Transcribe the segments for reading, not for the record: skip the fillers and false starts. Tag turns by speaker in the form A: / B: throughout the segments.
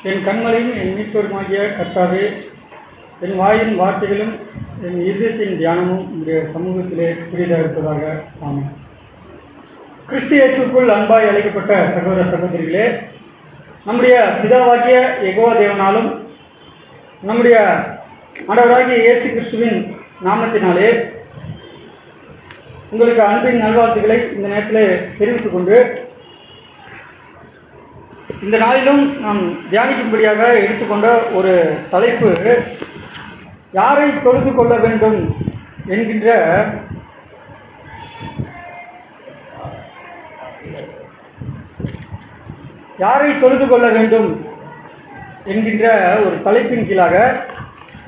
A: என் கண்மலையும் என் மீட்பருமாகிய கர்த்தாவே, என் வாயின் வார்த்தைகளும் என் இதயத்தின் தியானமும் உங்களுடைய சமூகத்திலே புரிதாக இருப்பதாக. ஆமாம். கிறிஸ்து இயேசுக்குள் அன்பாய் அழைக்கப்பட்ட சகோதர சகோதரிகளே, நம்முடைய பிதாவாகிய யெகோவா தேவனாலும் நம்முடைய ஆண்டவராகிய இயேசு கிறிஸ்துவின் நாமத்தினாலே உங்களுக்கு அன்பின் நல்வாழ்த்துக்களை இந்த நேரத்தில் தெரிவித்துக் கொண்டு, இந்த நாளிலும் நாம் தியானிக்கும்படியாக எடுத்துக்கொண்ட ஒரு தலைப்பு, யாரை தொழுது கொள்ள வேண்டும் என்கின்ற யாரை தொழுது கொள்ள வேண்டும் என்கின்ற ஒரு தலைப்பின் கீழாக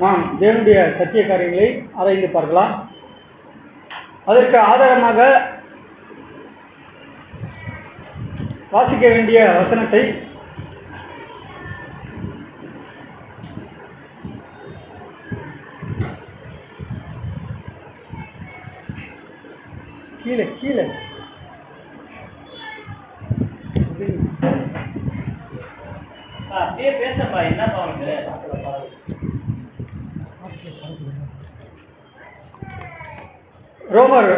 A: நாம் தேவனுடைய சத்திய காரியங்களை ஆராய்ந்து பார்க்கலாம். அதற்கு ஆதாரமாக வாசிக்க வேண்டிய வசனத்தை கீழே கீழே
B: அப்படியே பேசப்பா, என்ன பாருங்க.
A: ரோமர்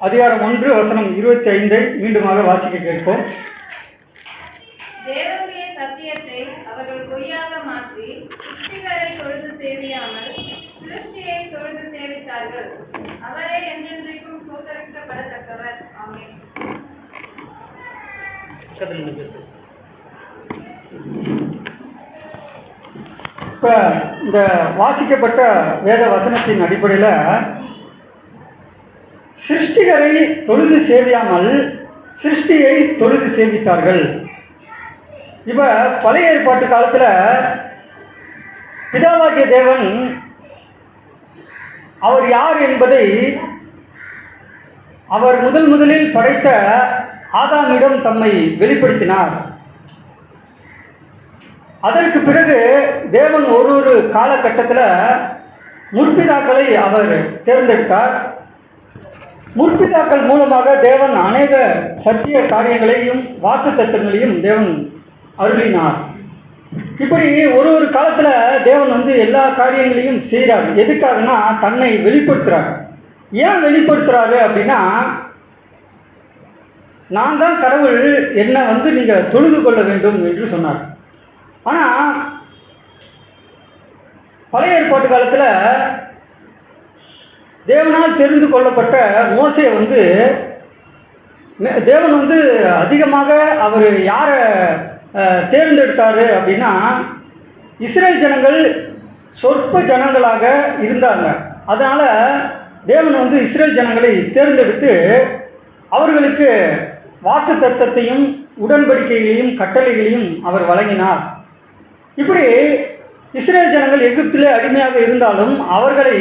A: அதிகாரம் 1 வசனம் 25 மீண்டுமாக வாசிக்க கேட்போம்.
C: தேவனுடைய சத்தியத்தை அவர்கள் பொய்யாக மாற்றி சிருஷ்டிகரை தொழுது சேவியாமல் சிருஷ்டியை தொழுது சேவித்தார்கள். அவரே என்றென்றைக்கும் ஸ்தோத்தரிக்கப்படத்தக்கவர். ஆமென்.
A: இப்ப இந்த வாசிக்கப்பட்ட வேத வசனத்தின் அடிப்படையில் சிருஷ்டிகரை தொழுது சேவியாமல் சிருஷ்டியை தொழுது சேவித்தார்கள். இப்ப பழைய ஏற்பாட்டு காலத்துல பிதாவாகிய தேவன் அவர் யார் என்பதை அவர் முதலில் படைத்த ஆதாமிடம் தம்மை வெளிப்படுத்தினார். அதற்கு பிறகு தேவன் ஒரு காலகட்டத்தில் முற்பிதாக்களை அவர் தேர்ந்தெடுத்தார். முற்பிதாக்கள் மூலமாக தேவன் அநேக சத்திய காரியங்களையும் வாக்குத்தத்தங்களையும் தேவன் அருளினார். இப்படி ஒரு காலத்துல தேவன் எல்லா காரியங்களையும் செய்கிறார். எதுக்காகனா தன்னை வெளிப்படுத்துறார். ஏன் வெளிப்படுத்துறாரு அப்படின்னா, நான் தான் கடவுள், என்னை நீங்க தொழுது கொள்ள வேண்டும் என்று சொன்னார். ஆனா பழைய ஏற்பாட்டு காலத்துல தேவனால் தெரிந்து கொள்ளப்பட்ட மோசே தேவன் அதிகமாக அவர் யாரை தேர்ந்தெடுத்தாரு அப்படின்னா, இஸ்ரேல் ஜனங்கள் சொற்ப ஜனங்களாக இருந்தாங்க. அதனால தேவன் இஸ்ரேல் ஜனங்களை தேர்ந்தெடுத்து அவர்களுக்கு வாக்குத்தத்தத்தையும் உடன்படிக்கைகளையும் கட்டளைகளையும் அவர் வழங்கினார். இப்படி இஸ்ரேல் ஜனங்கள் எகிப்திலே அடிமையாக இருந்தாலும் அவர்களை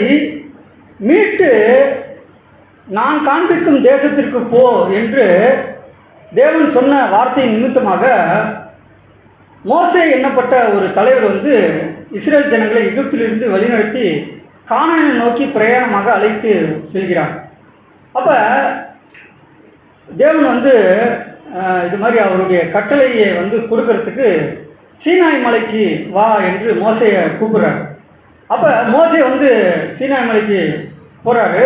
A: மீட்டு நான் காண்பிக்கும் தேசத்திற்கு போ என்று தேவன் சொன்ன வார்த்தையின் நிமித்தமாக மோசே என்னப்பட்ட ஒரு தலைவர் இஸ்ரேல் ஜனங்களை எகிப்திலிருந்து வழிநடத்தி கானானை நோக்கி பிரயாணமாக அழைத்து செல்கிறார். அப்ப தேவன் இது மாதிரி அவருடைய கட்டளையை கொடுக்கறதுக்கு சீனாய் மலைக்கு வா என்று மோசையை கூப்பிடுறார். அப்ப மோசே சீனாய் மலைக்கு போறாரு.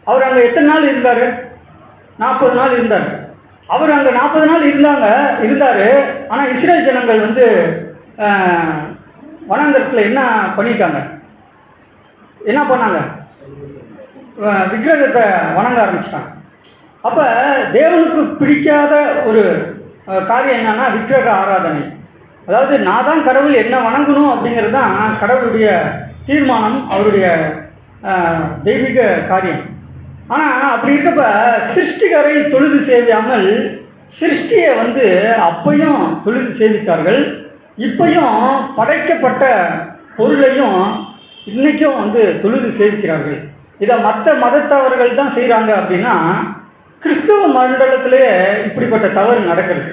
A: அவர் அங்க எத்தனை நாள் இருந்தாரு? 40 நாள் இருந்தார். அவர் அங்க 40 நாள் இருந்தாரு. ஆனா இஸ்ரேல் ஜனங்கள் வனாந்தரத்துல என்ன பண்ணிட்டாங்க? என்ன பண்ணாங்க? விக்கிரகத்தை வணங்க ஆரம்பிச்சிட்டாங்க. அப்ப தேவனுக்கு பிடிக்காத ஒரு காரியம் என்னன்னா விக்கிரக ஆராதனை. அதாவது நான் தான் கடவுள், என்ன வணங்கணும் அப்படிங்கிறது தான் கடவுளுடைய தீர்மானம், அவருடைய தெய்வீக காரியம். ஆனா அப்படி இருக்கப்ப சிருஷ்டிகரை தொழுது சேவியாமல் சிருஷ்டியை அப்பையும் தொழுது சேவித்தார்கள். இப்பையும் படைக்கப்பட்ட பொருளையும் இன்னைக்கும் தொழுது சேவிக்கிறார்கள். இதை மற்ற மதத்தவர்கள் தான் செய்கிறாங்க அப்படின்னா, கிறிஸ்துவ மண்டலத்திலே இப்படிப்பட்ட தவறு நடக்கிறது.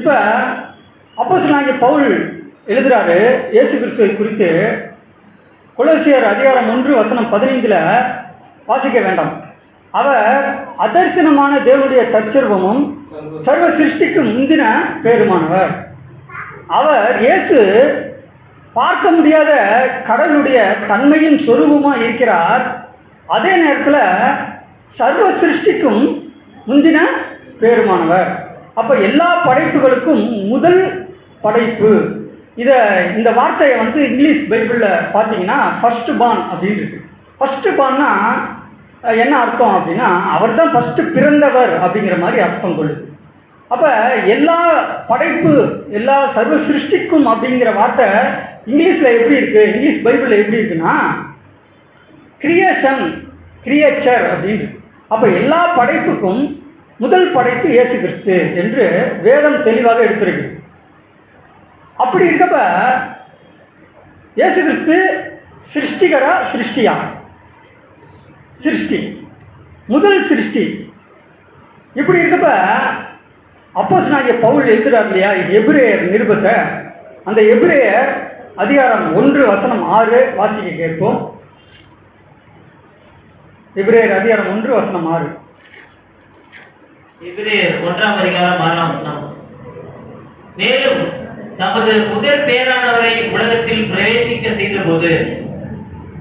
A: இப்போ அப்போஸ்தலனாகிய பவுல் எழுதுறாரு இயேசு கிறிஸ்துவை குறித்து. கொலோசியர் அதிகாரம் 1 வசனம் 15 வாசிக்க வேண்டாம். அவர் அதர்சனமான தேவனுடைய தற்சர்வமும் சர்வ சிருஷ்டிக்கு முந்தின பேருமானவர். அவர் இயேசு பார்க்க முடியாத கடவுளுடைய தன்மையின் சொரூபமாக இருக்கிறார். அதே நேரத்தில் சர்வ சிருஷ்டிக்கும் முந்தின பேருமானவர். அப்போ எல்லா படைப்புகளுக்கும் முதல் படைப்பு. இந்த வார்த்தையை வந்து இங்கிலீஷ் பைபிளில் பார்த்தீங்கன்னா ஃபர்ஸ்ட் பார்ன் அப்படின்னு இருக்கு. ஃபர்ஸ்ட் பார்ன்னா என்ன அர்த்தம் அப்படின்னா அவர் தான் ஃபர்ஸ்ட் பிறந்தவர் அப்படிங்கிற மாதிரி அர்த்தம் கொள்ளுது. அப்போ எல்லா படைப்பு எல்லா சர்வ சிருஷ்டிக்கும் அப்படிங்கிற வார்த்தை இங்கிலீஷில் எப்படி இருக்குது, இங்கிலீஷ் பைபிளில் எப்படி இருக்குன்னா கிரியேஷன் கிரியேச்சர் அப்படின்னு. அப்போ எல்லா படைப்புக்கும் முதல் படைப்பு இயேசு கிறிஸ்து என்று வேதம் தெளிவாக எடுத்திருக்கு. அப்படி இருக்கப்ப இயேசு கிறிஸ்து சிருஷ்டிகரா சிருஷ்டியா? சிருஷ்டி, முதல் சிருஷ்டி. இப்படி இருக்கப்ப அப்போஸ்தலனாகிய பவுல் எழுதுறார் இல்லையா எபிரேயர் நிருபத்தை, அந்த எபிரேயர் அதிகாரம் 1:6 வாசிக்க கேட்போம். எபிரேயர் அதிகாரம் 1:6.
B: எபிரேயர் 1:6. மேலும் தமது முதல் பேரானவரை உலகத்தில் பிரவேசிக்க செய்த போது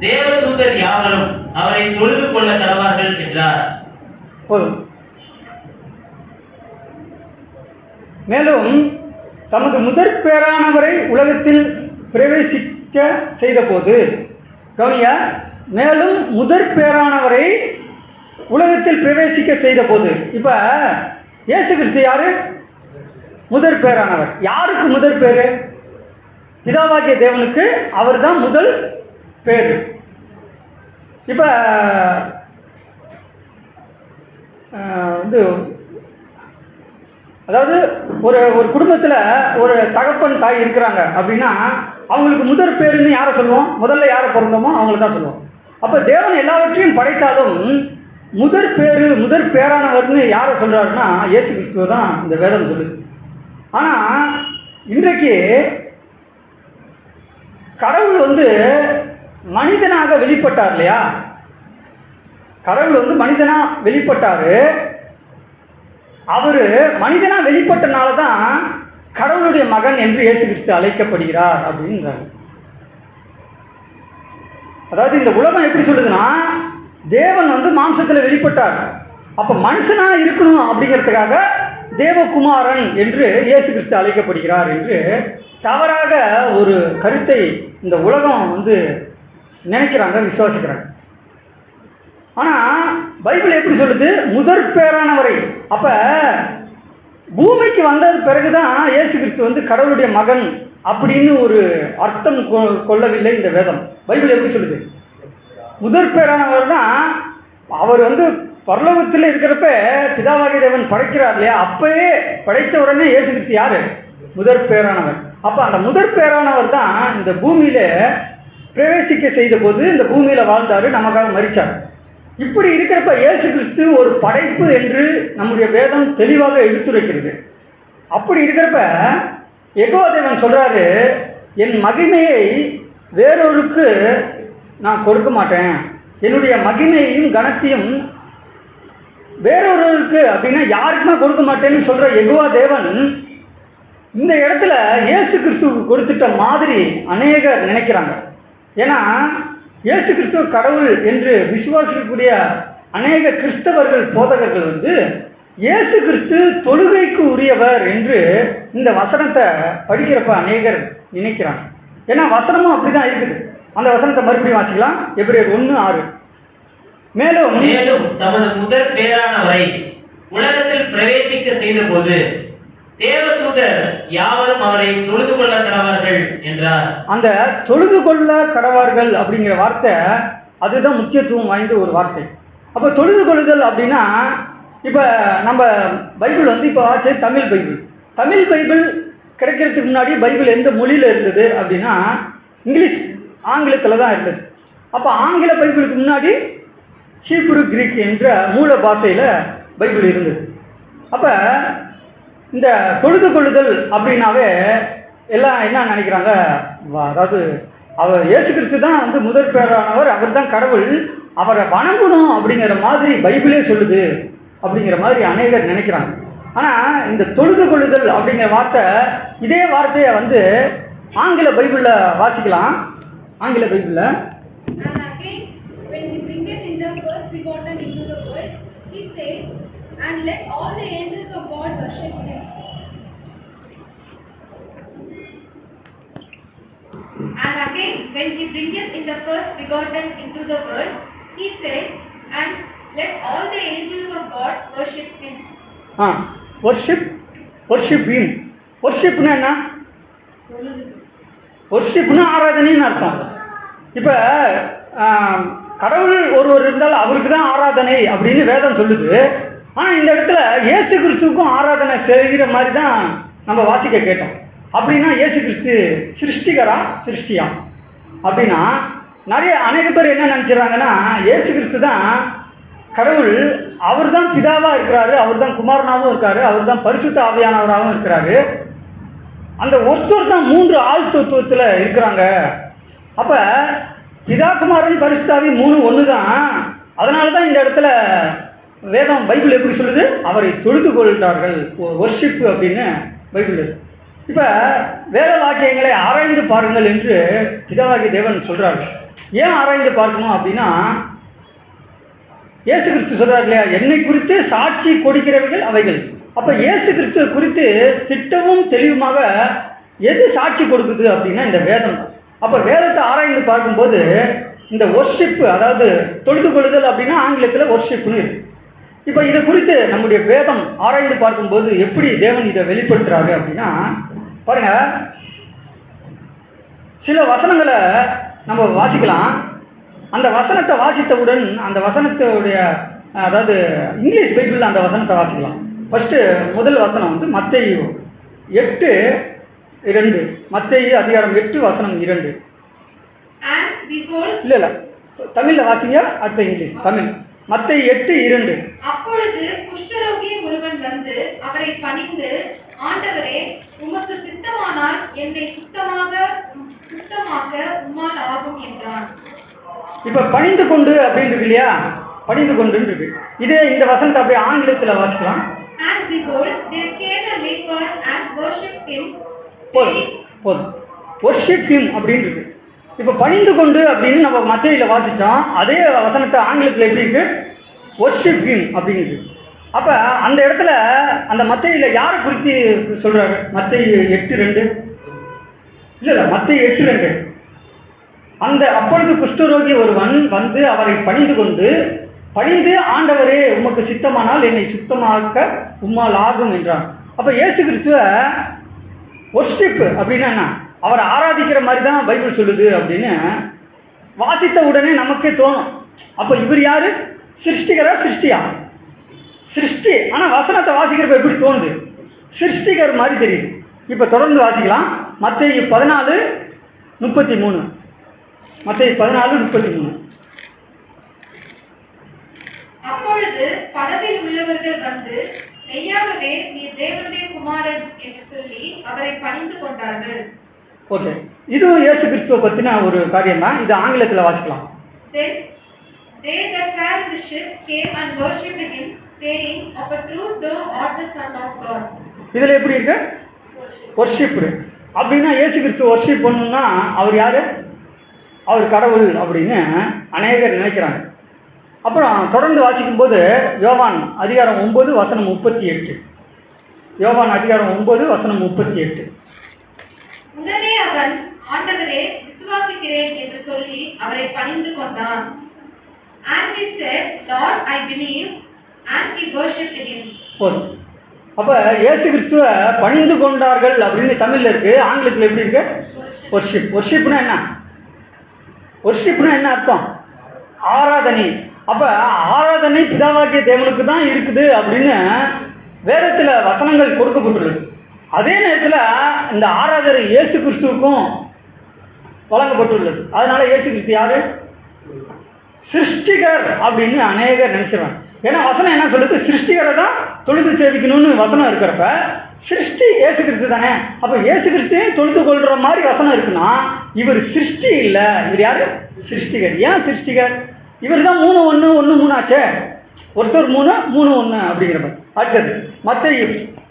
B: தேவதூதர் யாவரும் அவரை தொழுது கொள்ள கடவார்கள் என்றார்.
A: மேலும் தமது முதற் பேரானவரை உலகத்தில் பிரவேசிக்க செய்த போது, கவனியா, மேலும் முதற் பேரானவரை உலகத்தில் பிரவேசிக்க செய்த போது. இப்ப இயேசு கிறிஸ்து யாரு? முதற் பேரானவர். யாருக்கு முதற் பேரு? பிதாவாகிய தேவனுக்கு அவர் தான் முதல் பேரு. இப்ப வந்து அதாவது ஒரு குடும்பத்தில் ஒரு தகப்பன் தாய் இருக்கிறாங்க அப்படின்னா அவங்களுக்கு முதற் பேருன்னு யாரை சொல்லுவோம்? முதல்ல யாரை பிறந்தோமோ அவங்கள தான் சொல்லுவோம். அப்போ தேவன் எல்லாவற்றையும் படைத்தாலும் முதற் பேரு முதற் பேரானவர்னு யாரை சொல்றாருன்னா இயேசு கிறிஸ்துவ தான் இந்த வேதம் சொல்லுது. ஆனால் இன்றைக்கு கடவுள் வந்து மனிதனாக வெளிப்பட்டார் இல்லையா? கடவுள் வந்து மனிதனா வெளிப்பட்டாரு. அவரு மனிதனா வெளிப்பட்டனால தான் கடவுளுடைய மகன் என்று இயேசு கிறிஸ்து அழைக்கப்படுகிறார் அப்படின்றாங்க. அதாவது இந்த உலகம் எப்படி சொல்லுதுன்னா தேவன் வந்து மாம்சத்தில் வெளிப்பட்டார். அப்ப மனுஷனா இருக்கணும் அப்படிங்கிறதுக்காக தேவகுமாரன் என்று இயேசு கிறிஸ்து அழைக்கப்படுகிறார் என்று தவறாக ஒரு கருத்தை இந்த உலகம் வந்து நினைக்கிறாங்க, விசுவாசிக்கிறாங்க. ஆனா பைபிள் எப்படி சொல்லுது? முதற் பேரானவரை. அப்ப பூமிக்கு வந்த பிறகுதான் இயேசு கிறிஸ்து வந்து கடவுளுடைய மகன் அப்படின்னு ஒரு அர்த்தம் கொள்ளவில்லை இந்த வேதம். பைபிள் எப்படி சொல்லுது? முதற் பேரானவர் தான். அவர் வந்து பரலோகத்தில் இருக்கிறப்ப பிதாவாகிய தேவன் படைக்கிறார் இல்லையா? அப்பவே படைத்த உடனே இயேசு கிறிஸ்து யாரு? முதற் பேரானவர். அப்ப அந்த முதற் பேரானவர் தான் இந்த பூமியில பிரவேசிக்க செய்த போது இந்த பூமியில வாழ்ந்தாரு, நமக்காக மரிச்சார். இப்படி இருக்கிறப்ப இயேசு கிறிஸ்து ஒரு படைப்பு என்று நம்முடைய வேதம் தெளிவாக எடுத்துரைக்கிறது. அப்படி இருக்கிறப்ப யெகோவா தேவன் சொல்றாரு, என் மகிமையை வேறொருக்கு நான் கொடுக்க மாட்டேன், என்னுடைய மகிமையையும் கனத்தையும் வேறொருக்கு அப்படின்னா யாருக்குமே கொடுக்க மாட்டேன்னு சொல்ற யெகோவா தேவன் இந்த இடத்துல இயேசு கிறிஸ்துவுக்கு கொடுத்துட்ட மாதிரி அநேகர் நினைக்கிறாங்க. ஏன்னா இயேசு கிறிஸ்துவ கடவுள் என்று விசுவாசிக்கக்கூடிய அநேக கிறிஸ்தவர்கள் போதகர்கள் வந்து இயேசு கிறிஸ்து தொழுகைக்கு உரியவர் என்று இந்த வசனத்தை படிக்கிறப்ப அநேகர் நினைக்கிறாங்க. ஏன்னா வசனமும் அப்படிதான் இருக்குது. அந்த வசனத்தை மறுபடியும் வாசிக்கலாம். எபிரேயர் 1:6. மேலும்
B: தமது முதற் பேரானவரை உலகத்தில் பிரவேசிக்க செய்த போது தேவதூதர் யாவரும் அவரை தொழுது கொள்ள கடவார்கள் என்றார். அந்த
A: தொழுது கொள்ள கடவார்கள் அப்படிங்கிற வார்த்தை அதுதான் முக்கியத்துவம் வாய்ந்த ஒரு வார்த்தை. அப்ப தொழுது கொள்ளுதல் அப்படின்னா இப்ப நம்ம பைபிள் வந்து இப்போ தமிழ் பைபிள். தமிழ் பைபிள் கிடைக்கிறதுக்கு முன்னாடி பைபிள் எந்த மொழியில இருந்தது அப்படின்னா இங்கிலீஷ் ஆங்கிலத்தில் தான் இருந்தது. அப்போ ஆங்கில பைபிளுக்கு முன்னாடி ஹீப்ரு கிரீக் என்ற மூல பாஷையில் பைபிள் இருந்தது. அப்போ இந்த தொழுது கொள்ளுதல் அப்படின்னாவே எல்லாம் என்ன நினைக்கிறாங்க, அதாவது அவர் இயேசு கிறிஸ்து தான் வந்து முதற் பேரானவர், அவர் தான் கடவுள், அவரை வணங்கணும் அப்படிங்கிற மாதிரி பைபிளே சொல்லுது அப்படிங்கிற மாதிரி அநேகர் நினைக்கிறாங்க. ஆனால் இந்த தொழுது கொள்ளுதல் அப்படிங்கிற வார்த்தை, இதே வார்த்தையை வந்து ஆங்கில பைபிளில் வாசிக்கலாம். ஆங்கில பைபிளில்
C: And again, when he bringeth in the first begotten into the world, he says, and let all the angels of God worship him. And again, when he bringeth in the first begotten into the world, he says, and let all the angels of God worship him.
A: worship him. worshipனா என்ன? worshipனா ஆராதனைன்னு அர்த்தம். இப்போ கடவுள் ஒருவர் இருந்தால் அவருக்கு தான் ஆராதனை அப்படின்னு வேதம் சொல்லுது. ஆனால் இந்த இடத்துல இயேசு கிறிஸ்துவுக்கும் ஆராதனை செய்கிற மாதிரி தான் நம்ம வாசிக்க கேட்டோம். அப்படின்னா இயேசு கிறிஸ்து சிருஷ்டிகரா சிருஷ்டியா அப்படின்னா அநேக பேர் என்ன நினச்சிடறாங்கன்னா, இயேசு கிறிஸ்து தான் கடவுள், அவர் தான் பிதாவாக இருக்கிறாரு, அவர் தான் குமாரனாகவும் இருக்காரு, அவர் தான் பரிசுத்த ஆவியானவராகவும் இருக்கிறாரு. அந்த ஒருத்தர் தான் 3 ஆள் தத்துவத்தில் இருக்கிறாங்க. அப்போ பிதா குமாரன் பரிசுத்தாவி 3 ஒன்று தான். அதனால தான் இந்த இடத்துல வேதம் பைபிள் எப்படி சொல்லுது, அவரை தொழுது கொள்கிறார்கள், ஒர்ஷிப் அப்படின்னு பைபிள். இப்போ வேத வாக்கியங்களை ஆராய்ந்து பாருங்கள் என்று பிதாவாகிய தேவன் சொல்கிறார்கள். ஏன் ஆராய்ந்து பார்க்கணும் அப்படின்னா, இயேசு கிறிஸ்து சொல்கிறார் இல்லையா, என்னை குறித்து சாட்சி கொடுக்கிறவர்கள் அவைகள். அப்போ இயேசு கிறிஸ்துவ குறித்து திட்டமும் தெளிவுமாக எது சாட்சி கொடுக்குது அப்படின்னா இந்த வேதம். அப்போ வேதத்தை ஆராய்ந்து பார்க்கும்போது இந்த ஒர்ஷிப், அதாவது தொழுது கொள்ளுதல் அப்படின்னா ஆங்கிலத்தில் ஒர்ஷிப்னு இருக்கு. இப்போ இதை குறித்து நம்முடைய வேதம் ஆராய்ந்து பார்க்கும்போது எப்படி தேவன் இதை வெளிப்படுத்துறாரு அப்படின்னா, பாருங்க, சில வசனங்களை நம்ம வாசிக்கலாம். அந்த வசனத்தை வாசித்தவுடன் அந்த வசனத்துடைய, அதாவது இங்கிலீஷ் பைபிளில் அந்த வசனத்தை வாசிக்கலாம். ஃபர்ஸ்ட் முதல் வசனம் வந்து மத்தேயு 8:2. மத்தேயு அதிகாரம் 8 வசனம் 2. இல்லை தமிழில் வாசிங்க, அடுத்த இங்கிலீஷ் தமிழ். மத்தேயு 8:2.
C: அப்பொழுது குஷ்டரோகி ஒருவன் வந்து அவரை பணிந்து, ஆண்டவரே, உமக்கு சித்தமானால் என்னை சுத்தமாக்க உம்மால் ஆகும் என்றான்.
A: இப்ப பணிந்து கொண்டு அப்படின்னு இருக்கு இல்லையா, பணிந்து கொண்டு இருக்கு. இதே இந்த வசனத்தை அப்படியே ஆங்கிலத்தில் வாசிக்கலாம்.
C: And behold, there came a leper and worshipped him.
A: போதும் worship him அப்படின்னு இருக்கு. இப்ப பணிந்து கொண்டு அப்படின்னு நம்ம மத்தேயுல வாசிச்சோம். அதே வசனத்தை ஆங்கிலத்தில் எப்படி இருக்கு, worship him அப்படின்னு இருக்கு. அப்ப அந்த இடத்துல அந்த மத்தேயுல யாரை குறித்து சொல்றாரு? மத்தேயு 8:2. இல்ல மத்தேயு 8:2. அந்த அப்பொழுது குஷ்டரோகி ஒருவன் வந்து அவரை பணிந்து ஆண்டவரே, உமக்கு சித்தமானால் என்னை சுத்தமாக்க உம்மால் ஆகும் என்றான். அப்ப இயேசு கிறிஸ்துவ ஒர்ஷிப் அப்படின்னா என்ன, அவரை ஆராதிக்கிற மாதிரி தான் பைபிள் சொல்லுது அப்படின்னு வாசித்த உடனே நமக்கே தோணும். அப்ப இவர் யாரு, சிருஷ்டிகரா சிருஷ்டியா? சிருஷ்டி. ஆனா வசனத்தை வாசிக்கிறப்ப எப்படி தோணுது, சிருஷ்டிகர் மாதிரி தெரியுது. இப்ப தொடர்ந்து வாசிக்கலாம். மத்தேயு 14:33. மத்தேயு 14:33.
C: அப்பொழுது படவில் உள்ளவர்கள் வந்து, மெய்யாகவே நீ தேவனுடைய குமாரன் என்று சொல்லி அவரை பணிந்து கொண்டார்கள்.
A: ஓகே, இதுவும் இயேசு கிறிஸ்துவ பத்தின ஒரு காரியம் தான். இது ஆங்கிலத்தில் வாசிக்கலாம்.
C: Then they that were in the ship came and worshipped him, saying, of a truth thou art the Son of God.
A: இதுல எப்படி இருக்கு, ஒர்ஷிப் அப்படின்னா இயேசு கிறிஸ்து ஒர்ஷிப் பண்ணணும்னா அவர் யாரு, அவர் கடவுள் அப்படின்னு அநேகர் நினைக்கிறாங்க. அப்புறம் தொடர்ந்து வாசிக்கும் போது யோவான் அதிகாரம் 9 வசனம் 38. யோவான் அதிகாரம் 9 வசனம் 38.
C: உடனே அவன், ஆண்டவரே, விசுவாசிக்கிறேன் என்று சொல்லி அவரை பணிந்து கொண்டான். And he said, Lord, I believe, and he worshipped him.
A: அப்ப இயேசு கிறிஸ்துவ பணிந்து கொண்டார்கள் அப்படின்னு தமிழ்ல இருக்கு. ஆங்கிலத்தில் எப்படி இருக்கு, ஒர்ஷிப். ஒர்ஷிப்னா என்ன, ஒர்ஷிப்னா என்ன அர்த்தம், ஆராதனை. அப்ப ஆராதனை பிதாவாகிய தேவனுக்கு தான் இருக்குது அப்படின்னு வேதத்துல வசனங்கள் கொடுக்கப்பட்டுள்ளது. அதே நேரத்தில் இந்த ஆராதனை இயேசு கிறிஸ்துவுக்கும் வழங்கப்பட்டுள்ளது. அதனால இயேசு கிறிஸ்து யாரு, சிருஷ்டிகர் அப்படின்னு அநேகர் நினைச்சிருவாங்க. ஏன்னா வசனம் என்ன சொல்லுது, சிருஷ்டிகரை தான் தொழுது சேவிக்கணும்னு வசனம் இருக்கிறப்ப சிருஷ்டி இயேசு கிறிஸ்து தானே. அப்ப இயேசு கிறிஸ்தையும் தொழுது கொள்ற மாதிரி வசனம் இருக்குன்னா இவர் சிருஷ்டி இல்லை, இவர் யாரு, சிருஷ்டிகர். ஏன் சிருஷ்டிகர், இவர் தான் 3:1 1:3 ஆச்சே. ஒருத்தர் 3 3 1 அப்படிங்கிற மாதிரி. அடுத்தது மத்தேயு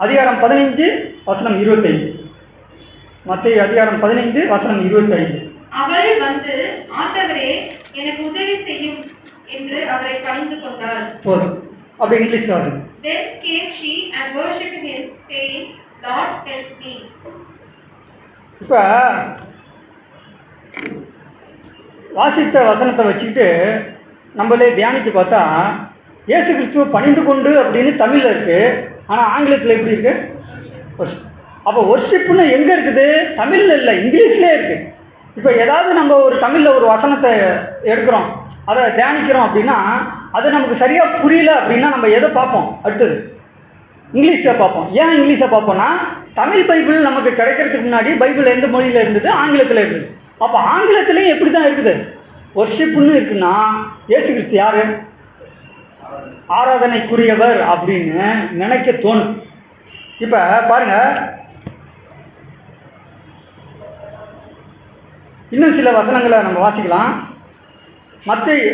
A: அதிகாரம் 15 வசனம் 25. மத்தேயு அதிகாரம் 15 வசனம் 25.
C: அவள் வந்து ஆண்டவரே எனக்கு உதவி செய்யும் என்று அவரை பணிந்து கொண்டாள்.
A: போதும். அப்படி இங்கிலீஷ்ல வருது.
C: Then came she and worshipped him, saying, Lord, help me.
A: இப்ப வாசித்த வசனத்தை வச்சுக்கிட்டு நம்மளே தியானித்து பார்த்தா இயேசு கிறிஸ்துவ பணிந்து கொண்டு அப்படின்னு தமிழ்ல இருக்கு, ஆனா ஆங்கிலத்தில் எப்படி இருக்கு? அப்போ ஒர்ஷிப்னு எங்க இருக்குது? தமிழ்ல இல்லை, இங்கிலீஷ்லேயே இருக்கு. இப்போ ஏதாவது நம்ம ஒரு தமிழ்ல ஒரு வசனத்தை எடுக்கிறோம், அதை தியானிக்கிறோம் அப்படின்னா அது நமக்கு சரியா புரியல அப்படின்னா நம்ம எதை பார்ப்போம்? அடுத்தது இங்கிலீஷில் பார்ப்போம். ஏன் இங்கிலீஷில் பார்ப்போம்னா தமிழ் பைபிள் நமக்கு கிடைக்கிறதுக்கு முன்னாடி பைபிள் எந்த மொழியில் இருந்தது? ஆங்கிலத்தில் இருந்தது. அப்போ ஆங்கிலத்திலையும் எப்படி தான் இருக்குது? ஒர்ஷிப்னு இருக்குன்னா இயேசு கிறிஸ்து யாரு? ஆராதனைக்குரியவர் அப்படின்னு நினைக்க தோணும். இப்ப பாருங்க, இன்னும் சில வசனங்களை நம்ம வாசிக்கலாம். மத்தேயு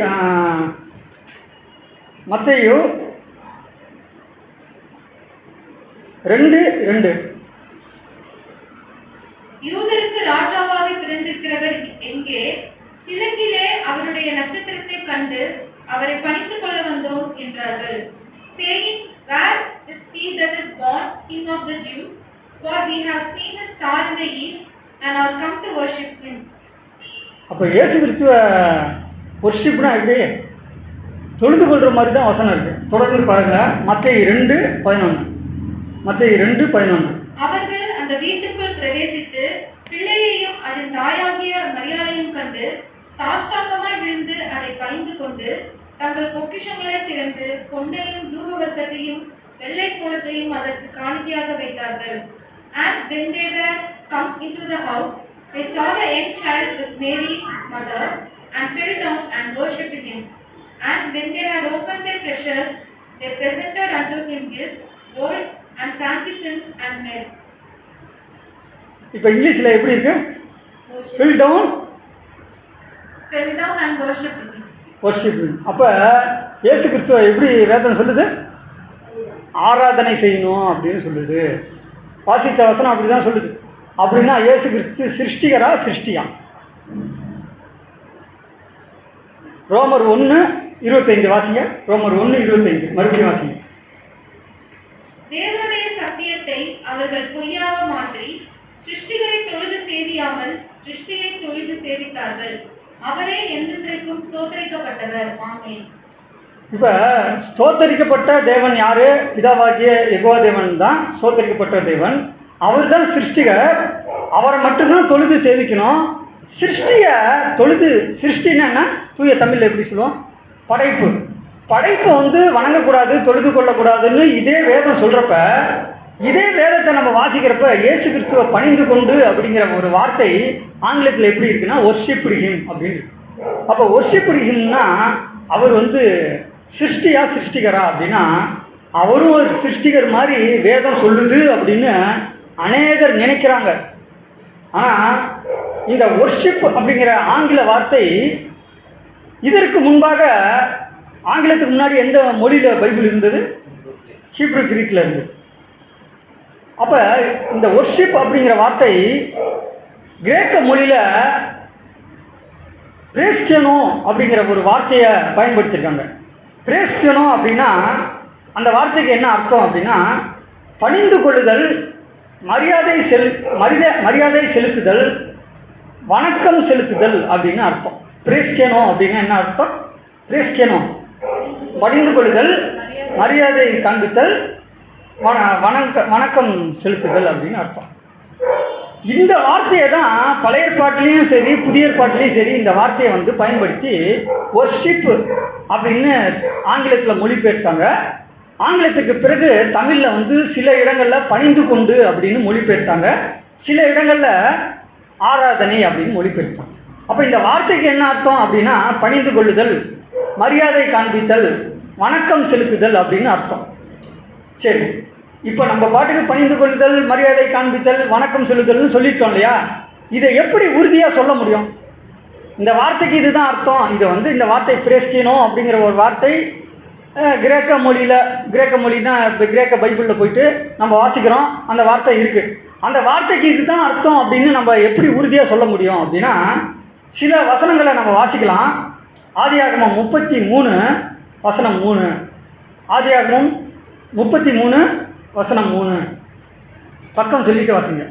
A: 2:2.
C: யூதருக்கு ராஜாவாக பிறந்திருக்கிறவர் எங்கே? கிழக்கிலே அவருடைய நட்சத்திரத்தை கண்டு அவரை பணிந்து கொள்ள வந்தோம் என்றார்கள். Saying, Where is he that is born King of the Jews? For we have seen his star in the east and are come to worship him.
A: அப்ப இயேசு கிறிஸ்துவ வொர்ஷிப்னா எப்படி? தொழுது கொள்ற மாதிரி தான் வசனம் இருக்கு. தொடர்ந்து பாருங்க, மத்தேயு 2:11. மத்தேயு 2:11.
C: அவர்கள் அந்த வீட்டுக்குள் பிரவேசித்து பிள்ளையையும் அதன் தாயாகிய மரியாதையும் கண்டு சாஷ்டாங்கமாய் விழுந்து அதை பணிந்து கொண்டு தங்கள் பொக்கிஷங்களை திறந்து பொன்னையும் தூபவர்க்கத்தையும் வெள்ளை கோலத்தையும் அதற்கு காணிக்கையாக வைத்தார்கள். And when they were come into the house, they saw the young child with Mary mother, and fell down and worshipped him. And when they had opened their treasures, they presented unto him gifts, gold and frankincense and myrrh.
A: இப்ப இங்கிலீஷ்ல எப்படி இருக்கு? fell down
C: and worshipped him.
A: Worship. அப்ப இயேசு கிறிஸ்துவ எப்படி வேதம் சொல்லுது? ஆராதனை செய்யணும் அப்படின்னு சொல்லுது. வாசித்த வசனம் அப்படிதான் சொல்லுது. அப்படின்னா இயேசு கிறிஸ்து சிருஷ்டிகரா சிருஷ்டியா? ரோமர் 1:25 வாசிங்க. ரோமர் 1:25 மறுபடியும் வாசிங்க.
C: தேவனுடைய சத்தியத்தை அவர்கள் பொய்யாக மாற்றி சிருஷ்டிகரை தொழுது சேவியாமல் சிருஷ்டியை தொழுது சேவித்தார்கள். அவரே என்றென்றைக்கும் ஸ்தோத்திரிக்கப்பட்டவர். ஆமென்.
A: இப்ப ஸ்தோத்தரிக்கப்பட்ட தேவன் யாரு? பிதாவாகிய யெகோவா தேவன் தான் ஸ்தோத்தரிக்கப்பட்ட தேவன். அவர் தான் சிருஷ்டிகர். அவரை மட்டும்தான் தொழுது சேவிக்கணும். சிருஷ்டிய தொழுது, சிருஷ்டின்னா தூய தமிழ்ல எப்படி சொல்லுவோம்? படைப்பு. படைப்பு வணங்கக்கூடாது, தொழுது கொள்ளக்கூடாதுன்னு இதே வேதம் சொல்றப்ப, இதே வேதத்தை நம்ம வாசிக்கிறப்ப இயேசு கிறிஸ்துவ பணிந்து கொண்டு அப்படிங்கிற ஒரு வார்த்தை ஆங்கிலத்தில் எப்படி இருக்குன்னா வொர்ஷிப்ட் ஹிம் அப்படின்னு. அப்போ வொர்ஷிப்ட் ஹிம்னா அவர் சிருஷ்டியா சிருஷ்டிகரா அப்படின்னா அவரும் ஒரு சிருஷ்டிகர் மாதிரி வேதம் சொல்லுது அப்படின்னு அநேகர் நினைக்கிறாங்க. ஆனா இந்த வொர்ஷிப் அப்படிங்கிற ஆங்கில வார்த்தை இதற்கு முன்பாக ஆங்கிலத்துக்கு முன்னாடி எந்த மொழியில பைபிள் இருந்தது? ஹீப்ரு கிரீக்ல இருந்தது. அப்ப இந்த வொர்ஷிப் அப்படிங்கிற வார்த்தை கிரேக்க மொழியில பிரேஸ்கனோ அப்படிங்கிற ஒரு வார்த்தையை பயன்படுத்தியிருக்காங்க. பிரேஸ்கனோ அப்படின்னா அந்த வார்த்தைக்கு என்ன அர்த்தம் அப்படின்னா பணிந்து கொள்ளுதல், மரியாதை செலுத்துதல், வணக்கம் செலுத்துதல் அப்படின்னு அர்த்தம். பிரேஸ்கனோ அப்படின்னா என்ன அர்த்தம்? பிரேஸ்கனோ பணிந்து கொள்ளுதல், மரியாதை காண்பித்தல், வணக்கம் செலுத்துதல் அப்படின்னு அர்த்தம். இந்த வார்த்தையை தான் பழைய ஏற்பாட்டிலையும் சரி புதிய ஏற்பாட்டிலையும் சரி இந்த வார்த்தையை பயன்படுத்தி வொர்ஷிப் அப்படின்னு ஆங்கிலத்தில் மொழிபெயர்த்தாங்க. ஆங்கிலத்துக்கு பிறகு தமிழில் சில இடங்களில் பணிந்து கொண்டு அப்படின்னு மொழிபெயர்த்தாங்க, சில இடங்களில் ஆராதனை அப்படின்னு மொழிபெயர்த்தாங்க. அப்போ இந்த வார்த்தைக்கு என்ன அர்த்தம் அப்படின்னா பணிந்து கொள்ளுதல், மரியாதை காண்பித்தல், வணக்கம் செலுத்துதல் அப்படின்னு அர்த்தம். சரி, இப்போ நம்ம பாட்டுக்கு பணிந்து கொள்ளுதல், மரியாதை காண்பித்தல், வணக்கம் செலுத்துதல்னு சொல்லிட்டோம் இல்லையா? இதை எப்படி உறுதியாக சொல்ல முடியும்? இந்த வார்த்தைக்கு இதுதான் அர்த்தம். இது இந்த வார்த்தை பிரேஸ்கினோ அப்படிங்கிற ஒரு வார்த்தை கிரேக்க மொழினா இப்போ கிரேக்க பைபிளில் போயிட்டு நம்ம வாசிக்கிறோம், அந்த வார்த்தை இருக்குது. அந்த வார்த்தைக்கு இதுதான் அர்த்தம் அப்படின்னு நம்ம எப்படி உறுதியாக சொல்ல முடியும் அப்படின்னா, சில வசனங்களை நம்ம வாசிக்கலாம். ஆதியாகமம் 33 வசனம் 3. ஆதியாகமம் 33 வசனம் 3. பக்கம் சொல்லிட்டு வாசிங்க.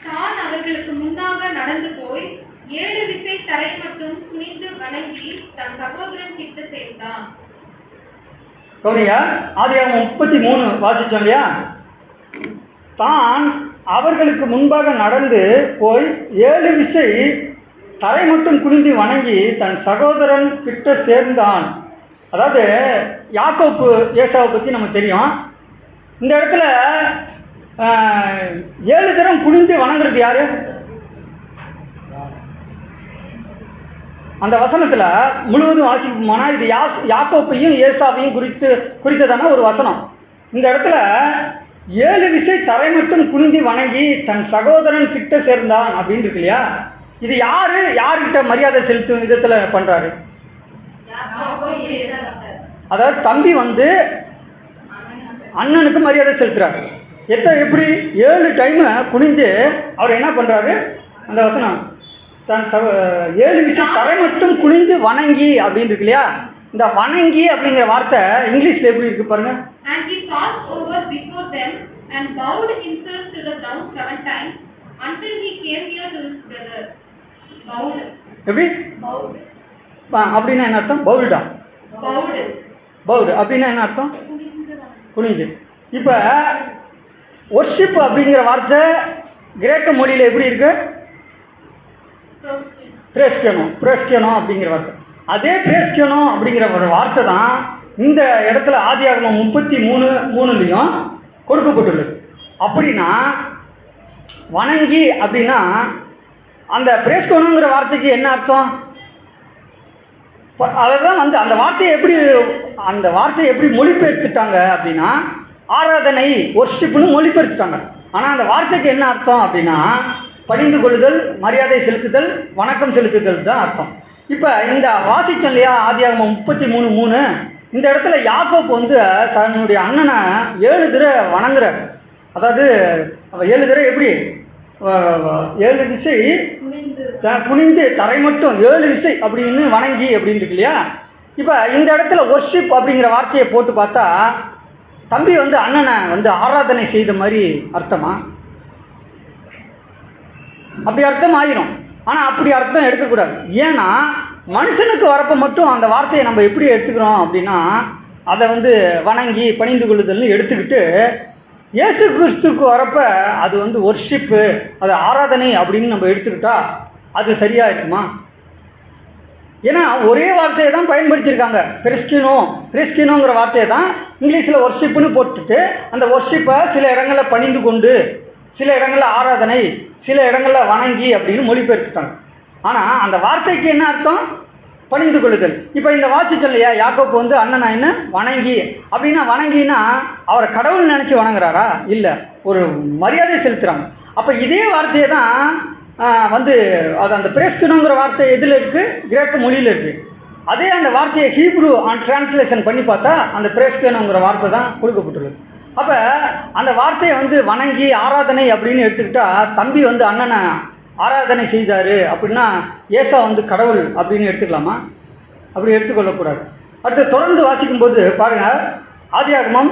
C: தான் அவர்களுக்கு முன்னாக நடந்து போய் 7 விசை தரை மட்டும் குனிந்து வணங்கி தன் சகோதரன் கிட்ட சேர்ந்தான்.
A: கௌரியா, ஆதியாகமம் 33 வாசிச்சோம் இல்லையா? தான் அவர்களுக்கு முன்பாக நடந்து போய் 7 விசை தரை மட்டும் குனிந்து வணங்கி தன் சகோதரன் கிட்ட சேர்ந்தான். அதாவது யாக்கோப்பு ஏசாவை பற்றி நமக்கு தெரியும். இந்த இடத்துல 7 தரம் குனிந்து வணங்குறது யாரு? அந்த வசனத்தில் முழுவதும் வாசிப்போம்னா இது யாக்கோப்பையும் ஏசாவையும் குறித்ததான ஒரு வசனம். இந்த இடத்துல 7 விசை தரை மட்டும் குனிந்து வணங்கி தன் சகோதரன் கிட்ட சேர்ந்தான் அப்படின்னு இருக்கு இல்லையா? இது யாருக்கிட்ட மரியாதை செலுத்தும் விதத்தில் பண்றாரு? அதாவது தம்பி வந்து அண்ணனுக்கு மரியாதை செலுத்துறாரு. எப்படி 7 டைம் குனிஞ்சு அவர் என்ன பண்றாரு? அந்த வசனம் தன் 7 விசை தரை மட்டும் குனிஞ்சு வணங்கி அப்படின்னு இருக்கு இல்லையா? இந்த வணங்கி அப்படிங்கிற வார்த்தை இங்கிலீஷ்ல எப்படி இருக்கு பாருங்க.
C: And he passed over before them and bowed himself to the ground 7 times until he came near to his brother. Bowed.
A: எப்படி?
C: Bowed.
A: அப்படின்னா என்ன அர்த்தம்? பவுல்டா? பவுடு அப்படின்னா என்ன அர்த்தம்? குனிஞ்சு. இப்போ ஒர்ஷிப் அப்படிங்கிற வார்த்தை கிரேக்க மொழியில் எப்படி இருக்கு? பிரேஸ்கேனோ அப்படிங்கிற வார்த்தை. அதே பிரேஸ்கேனோ அப்படிங்கிற ஒரு வார்த்தை தான் இந்த இடத்துல ஆதியாகமம் 33:3 கொடுக்கப்பட்டுள்ளது. அப்படின்னா வணங்கி அப்படின்னா அந்த பிரேஸ்கேனோங்கிற வார்த்தைக்கு என்ன அர்த்தம்? அதுதான் வந்து அந்த வார்த்தையை எப்படி மொழிபெயர்த்துட்டாங்க அப்படின்னா ஆராதனை, ஒர்ஷிப்னு மொழிபெயர்த்துட்டாங்க. ஆனால் அந்த வார்த்தைக்கு என்ன அர்த்தம் அப்படின்னா பணிந்து கொள்ளுதல், மரியாதை செலுத்துதல், வணக்கம் செலுத்துதல் தான் அர்த்தம். இப்போ இந்த வாசிச்சோம் இல்லையா ஆதியாகமம் 33:3, இந்த இடத்துல யாக்கோப்பு வந்து தன்னுடைய அண்ணனை 7 தடவை வணங்குறார். அதாவது 7 தடவை எப்படி 7 விசை குனிந்து தரை மட்டும் 7 விசை அப்படின்னு வணங்கி அப்படின்னு இருக்கு இல்லையா? இப்போ இந்த இடத்துல ஒர்ஷிப் அப்படிங்கிற வார்த்தையை போட்டு பார்த்தா தம்பி வந்து அண்ணனை வந்து ஆராதனை செய்த மாதிரி அர்த்தமா? அப்படி அர்த்தம் ஆயிரும். ஆனால் அப்படி அர்த்தம் எடுக்கக்கூடாது. ஏன்னா மனுஷனுக்கு வரப்போ மட்டும் அந்த வார்த்தையை நம்ம எப்படி எடுத்துக்கிறோம் அப்படின்னா அதை வந்து வணங்கி பணிந்து கொள்ளுதல்னு எடுத்துக்கிட்டு இயேசு கிறிஸ்துக்கு வரப்ப அது வந்து ஒர்ஷிப்பு, அது ஆராதனை அப்படின்னு நம்ம எடுத்துக்கிட்டா அது சரியா இருக்குமா? ஏன்னா ஒரே வார்த்தையை தான் பயன்படுத்தியிருக்காங்க. கிறிஸ்டினோங்கிற வார்த்தையை தான் இங்கிலீஷில் ஒர்ஷிப்புன்னு போட்டுட்டு அந்த ஒர்ஷிப்பை சில இடங்களில் பணிந்து கொண்டு, சில இடங்களில் ஆராதனை, சில இடங்களில் வணங்கி அப்படின்னு மொழிபெயர்த்துட்டாங்க. ஆனால் அந்த வார்த்தைக்கு என்ன அர்த்தம்? பணிந்து கொள்ளுதல். இப்போ இந்த வாசிச்சோம் இல்லையா யாக்கோப்பு வந்து அண்ணனா என்ன வணங்கி அப்படின்னா, வணங்கினா அவரை கடவுள் நினச்சி வணங்குறாரா? இல்லை, ஒரு மரியாதை செலுத்துகிறாங்க. அப்போ இதே வார்த்தையை தான் வந்து அது அந்த பிரேஸ்கேனோங்கிற வார்த்தை எதில் இருக்குது? கிரேக்க மொழியில் இருக்குது. அதே அந்த வார்த்தையை ஹீப்ரு டிரான்ஸ்லேஷன் பண்ணி பார்த்தா அந்த பிரேஸ்கேனோங்கிற வார்த்தை தான் கொடுக்கப்பட்டுள்ளது. அப்போ அந்த வார்த்தையை வந்து வணங்கி ஆராதனை அப்படின்னு எடுத்துக்கிட்டா தம்பி வந்து அண்ணனை ஆராதனை செய்தார் அப்படின்னா ஏசா வந்து கடவுள் அப்படின்னு எடுத்துக்கலாமா? அப்படி எடுத்துக்கொள்ளக்கூடாது. அடுத்து தொடர்ந்து வாசிக்கும்போது பாருங்கள், ஆதியாகமம்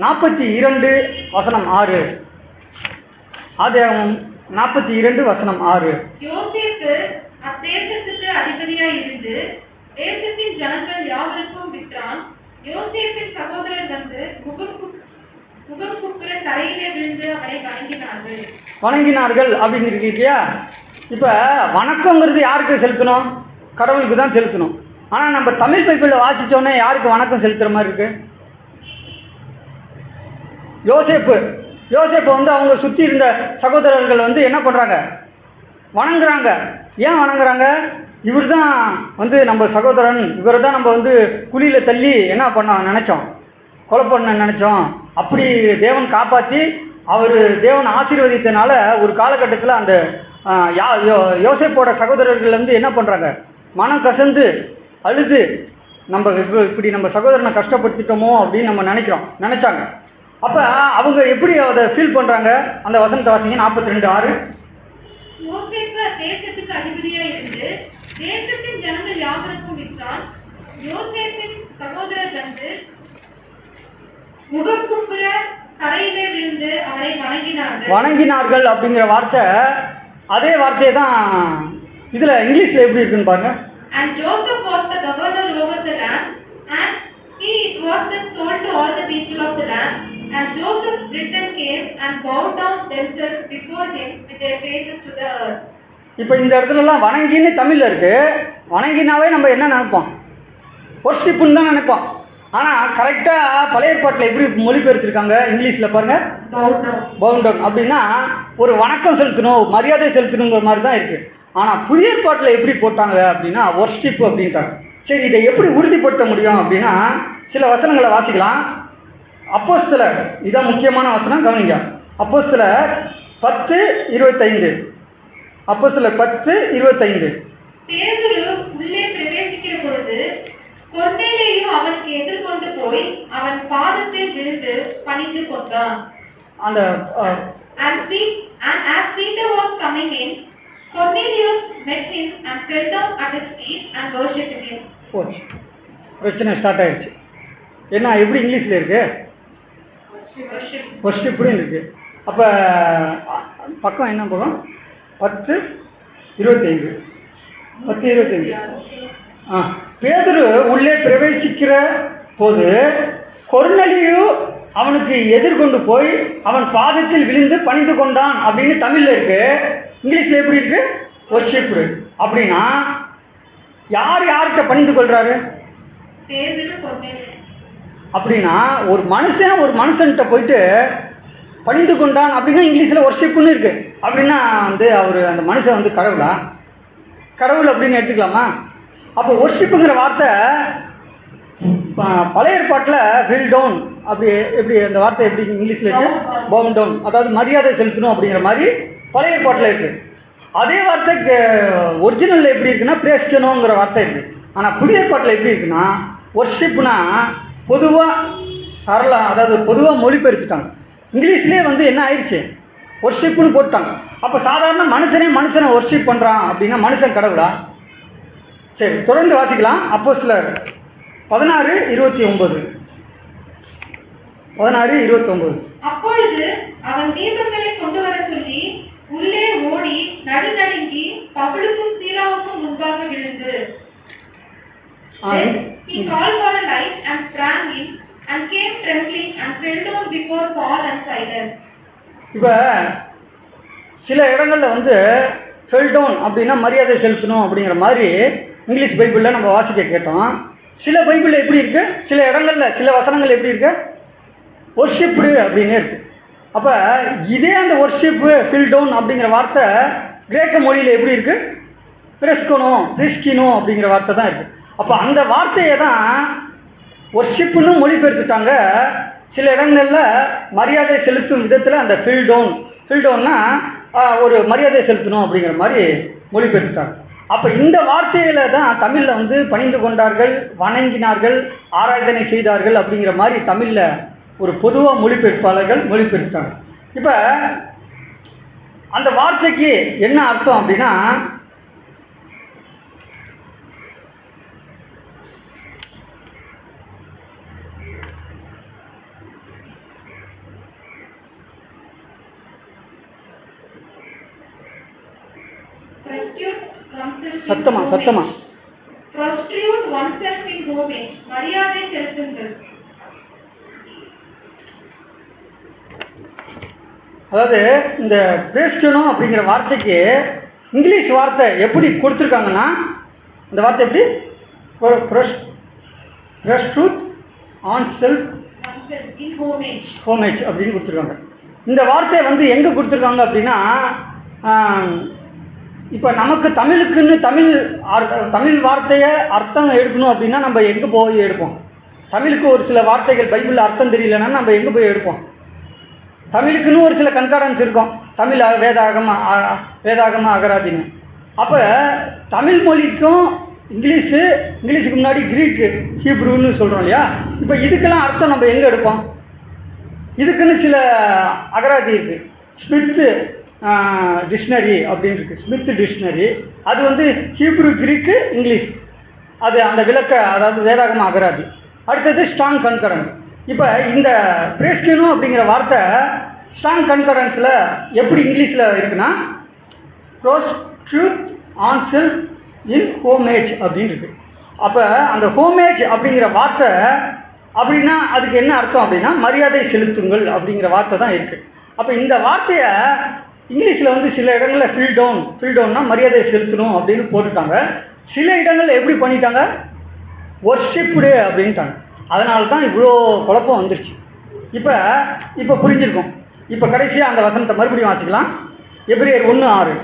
A: 42:6. ஆதியாகமம் 42:6.
C: யோசேப்பு அத்தேசத்துக்கு அதிபதியாய் இருந்து தேசத்தின் ஜனங்கள் யாவருக்கும் விற்றான். யோசேப்பின் சகோதரர் வந்து முகம் குப்புற தரையிலே விழுந்து அவரை
A: வணங்கினார்கள் அப்படின்னு இருக்கு இல்லையா? இப்போ வணக்கங்கிறது யாருக்கு செலுத்தணும்? கடவுளுக்கு தான் செலுத்தணும். ஆனால் நம்ம தமிழ் பைபிளில் வாசித்தோன்னே யாருக்கு வணக்கம் செலுத்துகிற மாதிரி இருக்கு? யோசேப்பு வந்து அவங்க சுற்றி இருந்த சகோதரர்கள் வந்து என்ன பண்ணுறாங்க? வணங்குறாங்க. ஏன் வணங்குறாங்க? இவர் தான் வந்து நம்ம சகோதரன், இவரை தான் நம்ம வந்து குழியில் தள்ளி என்ன பண்ண நினச்சோம், கொலை பண்ண நினச்சோம். அப்படி தேவன் காப்பாற்றி அவர் தேவன் ஆசீர்வதித்தனால ஒரு காலகட்டத்தில் அந்த யோசேப்போட சகோதரர்கள் வந்து என்ன பண்ணுறாங்க, மனம் கசந்து அழுது நம்ம இப்படி நம்ம சகோதரனை கஷ்டப்படுத்திட்டோமோ அப்படின்னு நம்ம நினைச்சாங்க. அப்போ அவங்க எப்படி அதை ஃபீல் பண்ணுறாங்க, அந்த வசனத்தை வாசிங்க 42:6.
C: யோசேப்பு தேசத்துக்கு அதிபதியாக இருந்து தேசத்தின் ஜனங்கள் யாவருக்கும் விற்றான். யோசேப்பின் சகோதரர் வந்து முகக்குப்புற கரையிலே விழுந்து அவரை வணங்கினார்கள்
A: அப்படிங்கிற வார்த்தை, அதே வார்த்தையை தான் இதுல இங்கிலீஷ்ல எப்படி இருக்குன்னு பாருங்க.
C: And Joseph was the governor over the land, and he was then told to all the people of the land. And Joseph's brethren came and bowed down themselves before him with their faces to the earth.
A: இப்போ இந்த இடத்துலலாம் வணங்கின்னு தமிழ்ல இருக்கு. வணங்கினாவே நம்ம என்ன நினைப்போம், வொர்ஷிப்னு தான் நினைப்போம். ஆனால் கரெக்டாக பழைய ஏற்பாட்டில் எப்படி மொழிபெயர்த்திருக்காங்க இங்கிலீஷில் பாருங்க, பவுன் டவுன் அப்படின்னா ஒரு வணக்கம் செலுத்தணும், மரியாதை செலுத்தணுங்கிற மாதிரி தான் இருக்குது. ஆனால் புதிய ஏற்பாட்டில் எப்படி போட்டாங்க அப்படின்னா வொர்ஷிப் அப்படின்ட்டாங்க. சரி, இதை எப்படி உறுதிப்படுத்த முடியும் அப்படின்னா சில வசனங்களை வாசிக்கலாம். அப்போஸ்தலர், இதான் முக்கியமான வசனம், கவனிங்க. அப்போஸ்தலர் 10:25. அப்போஸ்தலர் 10:25.
C: பேதுரு உள்ளே பிரவேசிக்கிற பொழுது கொர்நேலியு அவனுக்கு எதிர்கொண்டு போய் அவன் பாதத்தில் விழுந்து பணிந்து கொண்டான்.
A: அந்த
C: and as Peter was coming in, Cornelius met him and fell down at his feet and worshipped him.
A: பிரச்சனை ஸ்டார்ட் ஆயிடுச்சு. என்ன எப்படி இங்கிலீஷ்ல இருக்கு, வொர்ஷிப்னு இருக்கு. அப்ப பக்கம் என்ன போகும், 10:25. 10:25. பேதுரு உள்ளே பிரவேசிக்கிற போது கொர்நேலியு அவனுக்கு எதிர்கொண்டு போய் அவன் பாதத்தில் விழுந்து பணிந்து கொண்டான் அப்படின்னு தமிழ்ல இருக்கு. இங்கிலீஷ்ல எப்படி இருக்கு, வொர்ஷிப். அப்படின்னா யார் யார்கிட்ட பணிந்து கொள்றாரு அப்படின்னா ஒரு மனுஷன்கிட்ட போயிட்டு பணிந்து கொண்டான் அப்படின்னா இங்கிலீஷ்ல வொர்ஷிப்னு இருக்கு. அப்படின்னா வந்து அவர் அந்த மனுஷன் வந்து கடவுள் அப்படின்னு எடுத்துக்கலாமா? அப்போ வொர்ஷிப்புங்கிற வார்த்தை பழைய ஏற்பாட்டில் ஃபில் டவுன், அப்படி எப்படி அந்த வார்த்தை எப்படி இங்கிலீஷில் இருக்கு, பவுன் டவுன், அதாவது மரியாதை செலுத்தணும் அப்படிங்கிற மாதிரி பழைய ஏற்பாட்டில் இருக்கு. அதே வார்த்தை ஒரிஜினலில் எப்படி இருக்குன்னா பிரேஸ்டனுங்கிற வார்த்தை இருக்கு. ஆனால் புதிய ஏற்பாட்டில் எப்படி இருக்குன்னா வொர்ஷிப்னா பொதுவாக அதாவது பொதுவாக மொழிபெயர்த்துட்டாங்க. இங்கிலீஷ்லேயே வந்து என்ன ஆயிடுச்சு, வொர்ஷிப்னு போட்டாங்க. அப்போ சாதாரண மனுஷனை வொர்ஷிப் பண்ணுறான் அப்படின்னா மனுஷன் கடவுளா? சரி, தொடர்ந்து வாசிக்கலாம். அப்போஸ்தலர் 16:29. 16:29.
C: அப்பொழுது அவன் தீபங்களை கொண்டு வர சொல்லி உள்ளே ஓடி நடுநடுங்கி பவுலுக்கும் சீலாவுக்கும் முன்பாக விழுந்து he called for a light and sprang in and came trembling and fell down before Paul and Silas.
A: இப்போ சில இடங்களில் வந்து ஃபெல் டவுன் அப்படின்னா மரியாதை செலுத்தணும் அப்படிங்கிற மாதிரி இங்கிலீஷ் பைபிளில் நம்ம வாசிக்க கேட்டோம். சில பைபிளில் எப்படி இருக்கு, சில இடங்களில் சில வசனங்கள் எப்படி இருக்கு, வொர்ஷிப்டு அப்படின்னு இருக்கு. அப்போ இதே அந்த வொர்ஷிப்பு ஃபில் டவுன் அப்படிங்கிற வார்த்தை கிரேக்க மொழியில் எப்படி இருக்கு, பிரிஸ்கினோ அப்படிங்கிற வார்த்தை தான் இருக்கு. அப்போ அந்த வார்த்தையை தான் வொர்ஷிப்புன்னு மொழிபெயர்த்துட்டாங்க. சில இடங்களில் மரியாதை செலுத்தும் விதத்தில் அந்த ஃபில் டவுன்னா ஒரு மரியாதை செலுத்தணும் அப்படிங்கிற மாதிரி மொழிபெயர்த்துட்டாங்க. அப்போ இந்த வார்த்தையில தான் தமிழில் வந்து பணிந்து கொண்டார்கள், வணங்கினார்கள், ஆராதனை செய்தார்கள் அப்படிங்கிற மாதிரி தமிழில் ஒரு பொதுவாக மொழிபெயர்ப்பாளர்கள் மொழிபெயர்த்தாங்க. இப்போ அந்த வார்த்தைக்கு என்ன அர்த்தம் அப்படின்னா சத்தமா
C: prostitute oneself in homage, மரியாதை செலுத்துங்கள்.
A: அதாவது இந்த பிரேஸ்டனோ அப்படிங்கிற வார்த்தைக்கு இங்கிலீஷ் வார்த்தை எப்படி கொடுத்துருக்காங்கன்னா இந்த வார்த்தை எப்படி prostitute oneself
C: in homage
A: அப்படின்னு கொடுத்துருக்காங்க. இந்த வார்த்தையை வந்து எங்கே கொடுத்துருக்காங்க அப்படின்னா இப்போ நமக்கு தமிழுக்குன்னு தமிழ் வார்த்தையை அர்த்தம் எடுக்கணும் அப்படின்னா நம்ம எங்கே போய் எடுப்போம்? தமிழுக்கு ஒரு சில வார்த்தைகள் பைபிளில் அர்த்தம் தெரியலன்னா நம்ம எங்கே போய் எடுப்போம்? தமிழுக்குன்னு ஒரு சில கன்கார்டன்ஸ் இருக்கும். தமிழ் வேதாகம அகராதின்னு. அப்போ தமிழ் மொழிக்கும் இங்கிலீஷுக்கு முன்னாடி கிரீக்கு ஹீப்ரூன்னு சொல்கிறோம் இல்லையா? இப்போ இதுக்கெல்லாம் அர்த்தம் நம்ம எங்கே எடுப்போம்? இதுக்குன்னு சில அகராதி இருக்குது. ஸ்மித் டிக்ஷனரி அப்படின்னு இருக்குது. ஸ்மித் டிக்ஷனரி அது வந்து ஹீப்ரு, கிரீக்கு, இங்கிலீஷ் அது அந்த விளக்க, அதாவது வேதாகம அகராதி. அடுத்தது ஸ்ட்ராங் கன்கரன்ஸ். இப்போ இந்த பிரேஸ்டியனும் அப்படிங்கிற வார்த்தை ஸ்ட்ராங் கன்கரன்ஸில் எப்படி இங்கிலீஷில் இருக்குன்னா pros truth answer in homage அப்படின்னு இருக்கு. அப்போ அந்த ஹோமேஜ் அப்படிங்கிற வார்த்தை அப்படின்னா அதுக்கு என்ன அர்த்தம் அப்படின்னா மரியாதை செலுத்துங்கள் அப்படிங்கிற வார்த்தை தான் இருக்குது. அப்போ இந்த வார்த்தையை இங்கிலீஷில் வந்து சில இடங்களில் ஃபில் டவுன்னா மரியாதை செலுத்தணும் அப்படின்னு போட்டுட்டாங்க. சில இடங்களில் எப்படி பண்ணிட்டாங்க? ஒர்ஷிப்டு அப்படின்ட்டாங்க. அதனால தான் இவ்வளோ குழப்பம் வந்துருச்சு. இப்போ புரிஞ்சிருக்கும். இப்போ கடைசியாக அந்த வசனத்தை மறுபடியும் வாசிக்கலாம். எபிரேயர் 1:6.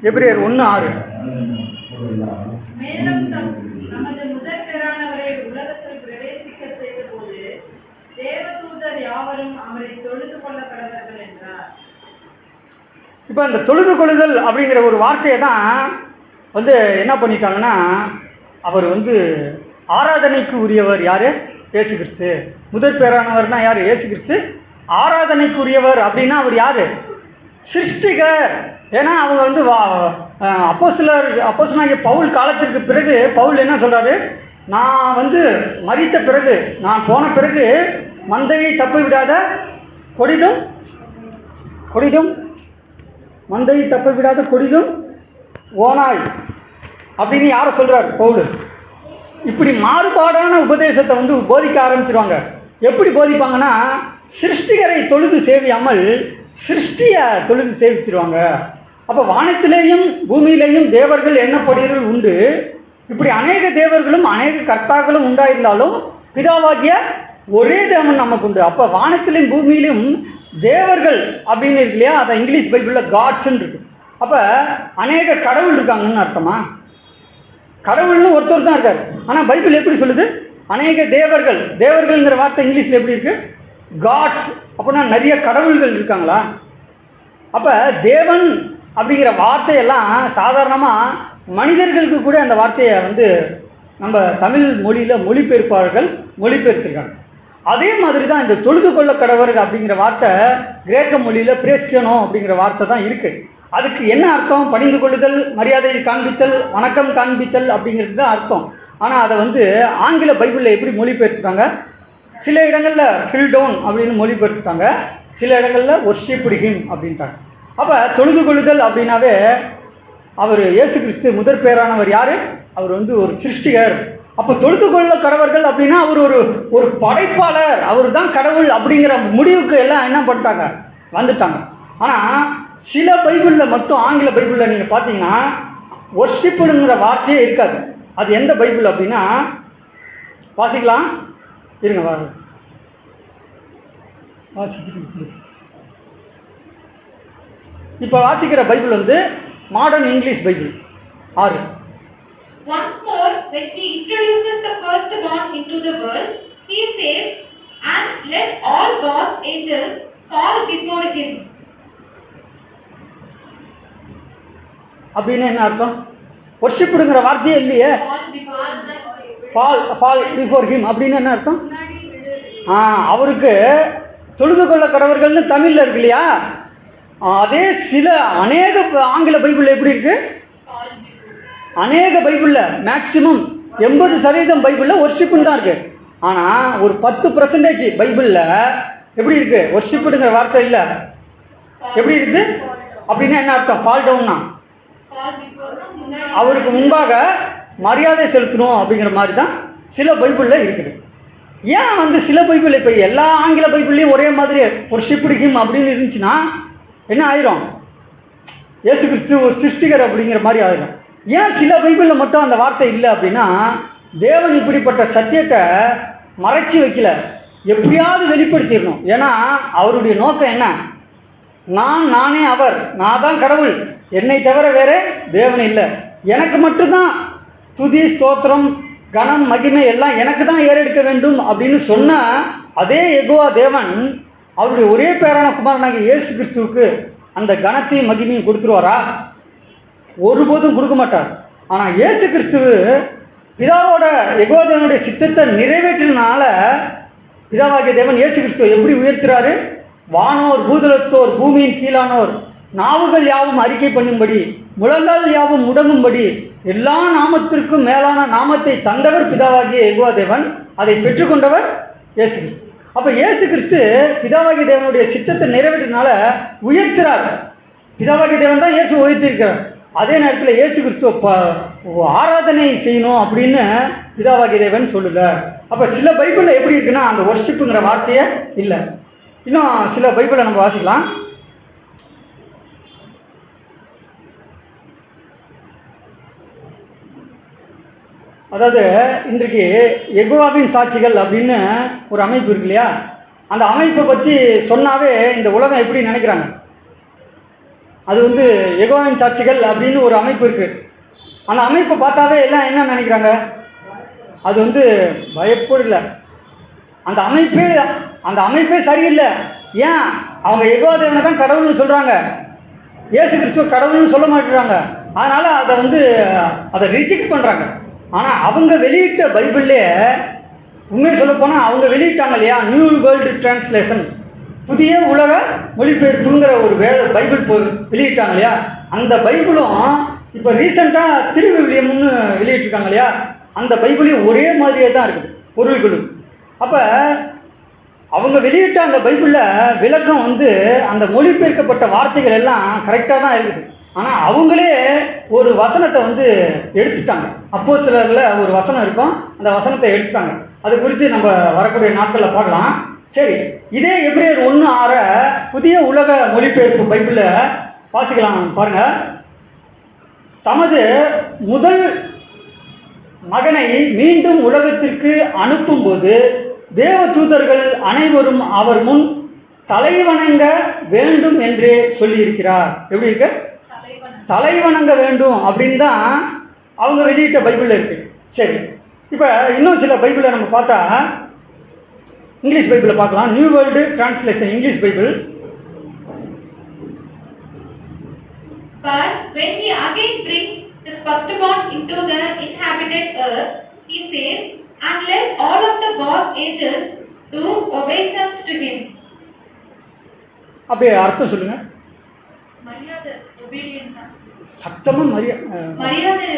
A: எபிரேயர் 1:6.
C: மேலும் நமது முதற் பேரானவரை உலகத்தில் பிரவேசிக்க செய்தபோது தேவதூதர் யாவரும் அவரை தொழுது கொள்ள கடவர்கள் என்றார்.
A: இப்போ இந்த தொழுது கொள்ளுதல் அப்படிங்கிற ஒரு வார்த்தையை தான் வந்து என்ன பண்ணிட்டாங்கன்னா, அவர் வந்து ஆராதனைக்கு உரியவர் யார்? இயேசு கிறிஸ்து. முதற் பேரானவர்னா யார்? இயேசு கிறிஸ்து. ஆராதனைக்கு உரியவர் அப்படின்னா அவர் யார்? சிருஷ்டிகர். ஏன்னா அவங்க வந்து அப்போஸ்தலனாகிய பவுல் காலத்திற்கு பிறகு பவுல் என்ன சொல்றாரு? நான் வந்து மரித்த பிறகு, நான் போன பிறகு மந்தையை தப்ப விடாத கொடிதும் மந்தையை தப்ப விடாத கொடிதும் ஓனாய் அப்படின்னு யாரை சொல்றாரு? பவுல். இப்படி மாறுபாடான உபதேசத்தை வந்து போதிக்க ஆரம்பிச்சிருவாங்க. எப்படி போதிப்பாங்கன்னா, சிருஷ்டிகரை தொழுது சேவியாமல் சிருஷ்டிய தொழுது சேவிச்சிருவாங்க. அப்போ வானத்திலேயும் பூமியிலேயும் தேவர்கள் எண்ணப்படுகிறவர்கள் உண்டு. இப்படி அநேக தேவர்களும் அநேக கர்த்தாக்களும் உண்டாயிருந்தாலும் பிதாவாகிய ஒரே தேவன் நமக்கு உண்டு. அப்போ வானத்திலையும் பூமியிலும் தேவர்கள் அப்படின்னு இருக்கு இல்லையா? அதை இங்கிலீஷ் பைபிளில் காட்ஸ்ன்னு இருக்கு. அப்போ அநேக கடவுள் இருக்காங்கன்னு அர்த்தமா? கடவுள்னு ஒருத்தர் தான் இருக்காரு. ஆனால் பைபிள் எப்படி சொல்லுது? அநேக தேவர்கள்ங்கிற வார்த்தை இங்கிலீஷில் எப்படி இருக்கு? காட்ஸ். அப்படின்னா நிறைய கடவுள்கள் இருக்காங்களா? அப்போ தேவன் அப்படிங்கிற வார்த்தையெல்லாம் சாதாரணமாக மனிதர்களுக்கு கூட அந்த வார்த்தையை வந்து நம்ம தமிழ் மொழியில் மொழிபெயர்த்திருக்காங்க. அதே மாதிரி தான் இந்த தொழுது கொள்ள கடவர்கள் அப்படிங்கிற வார்த்தை கிரேக்க மொழியில் பிரேஸ்டியனோ அப்படிங்கிற வார்த்தை தான் இருக்குது. அதுக்கு என்ன அர்த்தம்? பணிந்து கொள்ளுதல், மரியாதை காண்பித்தல், வணக்கம் காண்பித்தல் அப்படிங்கிறது தான் அர்த்தம். ஆனால் அதை வந்து ஆங்கில பைபிளில் எப்படி மொழிபெயர்த்துட்டாங்க? சில இடங்களில் ஃபில் டவுன் அப்படின்னு மொழிபெயர்த்துட்டாங்க, சில இடங்களில் ஒர்ஷிப்டு ஹிம் அப்படின்ட்டாங்க. அப்போ தொழுது கொள்ளுதல் அப்படின்னாவே அவர் இயேசு கிறிஸ்து முதற் பேரானவர் யார்? அவர் வந்து ஒரு சிருஷ்டிகர். அப்போ தொழுது கொள்ள கடவர்கள் அப்படின்னா அவர் ஒரு படைப்பாளர், அவர் தான் கடவுள் அப்படிங்கிற முடிவுக்கு எல்லாம் என்ன பண்ணிட்டாங்க? வந்துட்டாங்க. ஆனால் சில பைபிளில் மட்டும், ஆங்கில பைபிளில் நீங்கள் பார்த்தீங்கன்னா ஒர்ஷிப்புங்கிற வார்த்தையே இருக்காது. அது எந்த பைபிள் அப்படின்னா, வாசிக்கலாம் இருங்க இப்போ வாசிக்கிற பைபிள் வந்து modern English Bible 6.
C: Once more, when he introduces the firstborn into the world, he says, "And let all God's angels fall before him."
A: அப்படின்னு என்ன அர்த்தம்? ஒர்ஷிப்புங்கிற வார்த்தையே இல்லையே. ஃபால் பிஃபோர் ஹிம் அப்படின்னு என்ன அர்த்தம்? அவருக்கு தொழுது கொள்ள கடவர்கள்னு தமிழில் இருக்கு இல்லையா? அதே அநேக ஆங்கில பைபிள் எப்படி இருக்கு? அநேக பைபிளில் மேக்சிமம் 80% பைபிளில் ஒர்ஷிப்புன்னு தான் இருக்கு. ஆனால் ஒரு 10% பைபிளில் எப்படி இருக்கு? ஒர்ஷிப்புங்கிற வார்த்தை இல்லை. எப்படி இருக்கு அப்படின்னா என்ன அர்த்தம்? ஃபால் டவுன்னா அவருக்கு முன்பாக மரியாதை செலுத்தணும் அப்படிங்கிற மாதிரி தான் சில பைபிளில் இருக்குது. ஏன் வந்து சில பைபிள் இப்போ எல்லா ஆங்கில பைபிள்லையும் ஒரே மாதிரி ஒர்ஷிப்டு ஹிம் அப்படின்னு இருந்துச்சுன்னா என்ன ஆயிரும்? இயேசு கிறிஸ்து ஒரு சிருஷ்டிகர் அப்படிங்கிற மாதிரி ஆயிரும். ஏன் சில பைபிளில் மட்டும் அந்த வார்த்தை இல்லை அப்படின்னா, தேவன் இப்படிப்பட்ட சத்தியத்தை மறைச்சி வைக்கல, எப்படியாவது வெளிப்படுத்திடணும். ஏன்னா அவருடைய நோக்கம் என்ன? நானே அவர், நான் தான் கடவுள், என்னை தவிர வேற தேவன் இல்லை, எனக்கு மட்டும்தான் துதி ஸ்தோத்திரம் கனம் மகிமை எல்லாம் எனக்கு தான் ஏறெடுக்க வேண்டும் அப்படின்னு சொன்ன அதே யெகோவா தேவன் அவருடைய ஒரே பேரான குமாரனாகிய இயேசு கிறிஸ்துவுக்கு அந்த கனத்தையும் மகிமையும் கொடுத்துருவாரா? ஒருபோதும் கொடுக்க மாட்டார். ஆனால் இயேசு கிறிஸ்து பிதாவோட யெகோவா தேவனுடைய சித்தத்தை நிறைவேற்றினால பிதாவாகிய தேவன் இயேசு கிறிஸ்துவை எப்படி உயர்த்துறாரு? வானோர் பூதலத்தோர் பூமியின் கீழானோர் நாவுகள் யாவும் அறிக்கை பண்ணும்படி முழங்கால் யாவும் முடங்கும்படி எல்லா நாமத்திற்கும் மேலான நாமத்தை தந்தவர் பிதாவாகிய யெகோவா தேவன், அதை பெற்றுக்கொண்டவர் இயேசு கிறிஸ்து. அப்ப இயேசு கிறிஸ்து பிதாவாகிய தேவனுடைய சித்தத்தை நிறைவேற்றினால உயர்த்துறார். பிதாவாகிய தேவன் தான் இயேசு உயர்த்திருக்கிறார். அதே நேரத்தில் இயேசு கிறிஸ்துவ ஆராதனை செய்யணும் அப்படின்னு பிதாவாகிய தேவன் சொல்லல. அப்ப சில பைபிள்ல எப்படி இருக்குன்னா அந்த வொர்ஷிப்புங்கிற வார்த்தையே இல்லை. இன்னும் சில பைபிளை நம்ம வாசிக்கலாம். அதாவது இன்றைக்கு யெகோவாவின் சாட்சிகள் அப்படின்னு ஒரு அமைப்பு இருக்கு இல்லையா? அந்த அமைப்பை பற்றி சொன்னாவே இந்த உலகம் எப்படி நினைக்கிறாங்க? அது வந்து யெகோவாவின் சாட்சிகள் அப்படின்னு ஒரு அமைப்பு இருக்கு. அந்த அமைப்பை பார்த்தாவே எல்லாம் என்ன நினைக்கிறாங்க? அது வந்து பயப்படல. அந்த அமைப்பே சரியில்லை. ஏன்? அவங்க யெகோவா தேவனை தான் கடவுள்னு சொல்றாங்க, இயேசு கிறிஸ்துவ கடவுள்னு சொல்ல மாட்டேறாங்க. அதனால அதை ரிஜெக்ட் பண்றாங்க. ஆனால் அவங்க வெளியிட்ட பைபிள்லே உண்மையை சொல்ல போனால் அவங்க வெளியிட்டாங்க இல்லையா, நியூ வேர்ல்டு டிரான்ஸ்லேஷன், புதிய உலக மொழிபெயர்ப்புங்கிற ஒரு பைபிள் வெளியிட்டாங்க இல்லையா? அந்த பைபிளும் இப்போ ரீசெண்டாக திருவிவிலியம்னு வெளியிட்டிருக்காங்க இல்லையா? அந்த பைபிளையும் ஒரே மாதிரியே தான் இருக்குது பொருள்களும். அப்போ அவங்க வெளியிட்ட அந்த பைபிளில் விளக்கம் வந்து அந்த மொழிபெயர்க்கப்பட்ட வார்த்தைகள் எல்லாம் கரெக்டாக தான் இருக்குது. ஆனால் அவங்களே ஒரு வசனத்தை வந்து எடுத்துட்டாங்க. அப்போஸ்தலர்ல ஒரு வசனம் இருக்கும், அந்த வசனத்தை எடுத்துட்டாங்க. அது குறித்து நம்ம வரக்கூடிய நாட்களில் பார்க்கலாம். சரி, இதே எபிரேயர் 1:6 புதிய உலக மொழிபெயர்ப்பு பைபிளை வாசிக்கலாம் பாருங்க. தமது முதல் மகனை மீண்டும் உலகத்திற்கு அனுப்பும்போது தேவ தூதர்கள் அனைவரும் அவர் முன் தலைவணங்க வேண்டும் என்று சொல்லியிருக்கிறார். எப்படி இருக்கு? தலைவணங்க வேண்டும் அப்படின்னு தான் அவங்க வெளியிட்ட பைபிள் இருக்கு. சரி, இப்போ இன்னும் சில பைபிளை நம்ம பார்த்தா இங்கிலீஷ் பைபிளை பார்க்கலாம். New world translation English Bible.
C: But when he again brings his firstborn into the inhabited earth, he says, and let all of the God's angels do obeisance to him.
A: அப்படியே அர்த்தம் சொல்லுங்க.
C: மரியாதை, obedience.
A: சத்தமா
C: மரியாதை.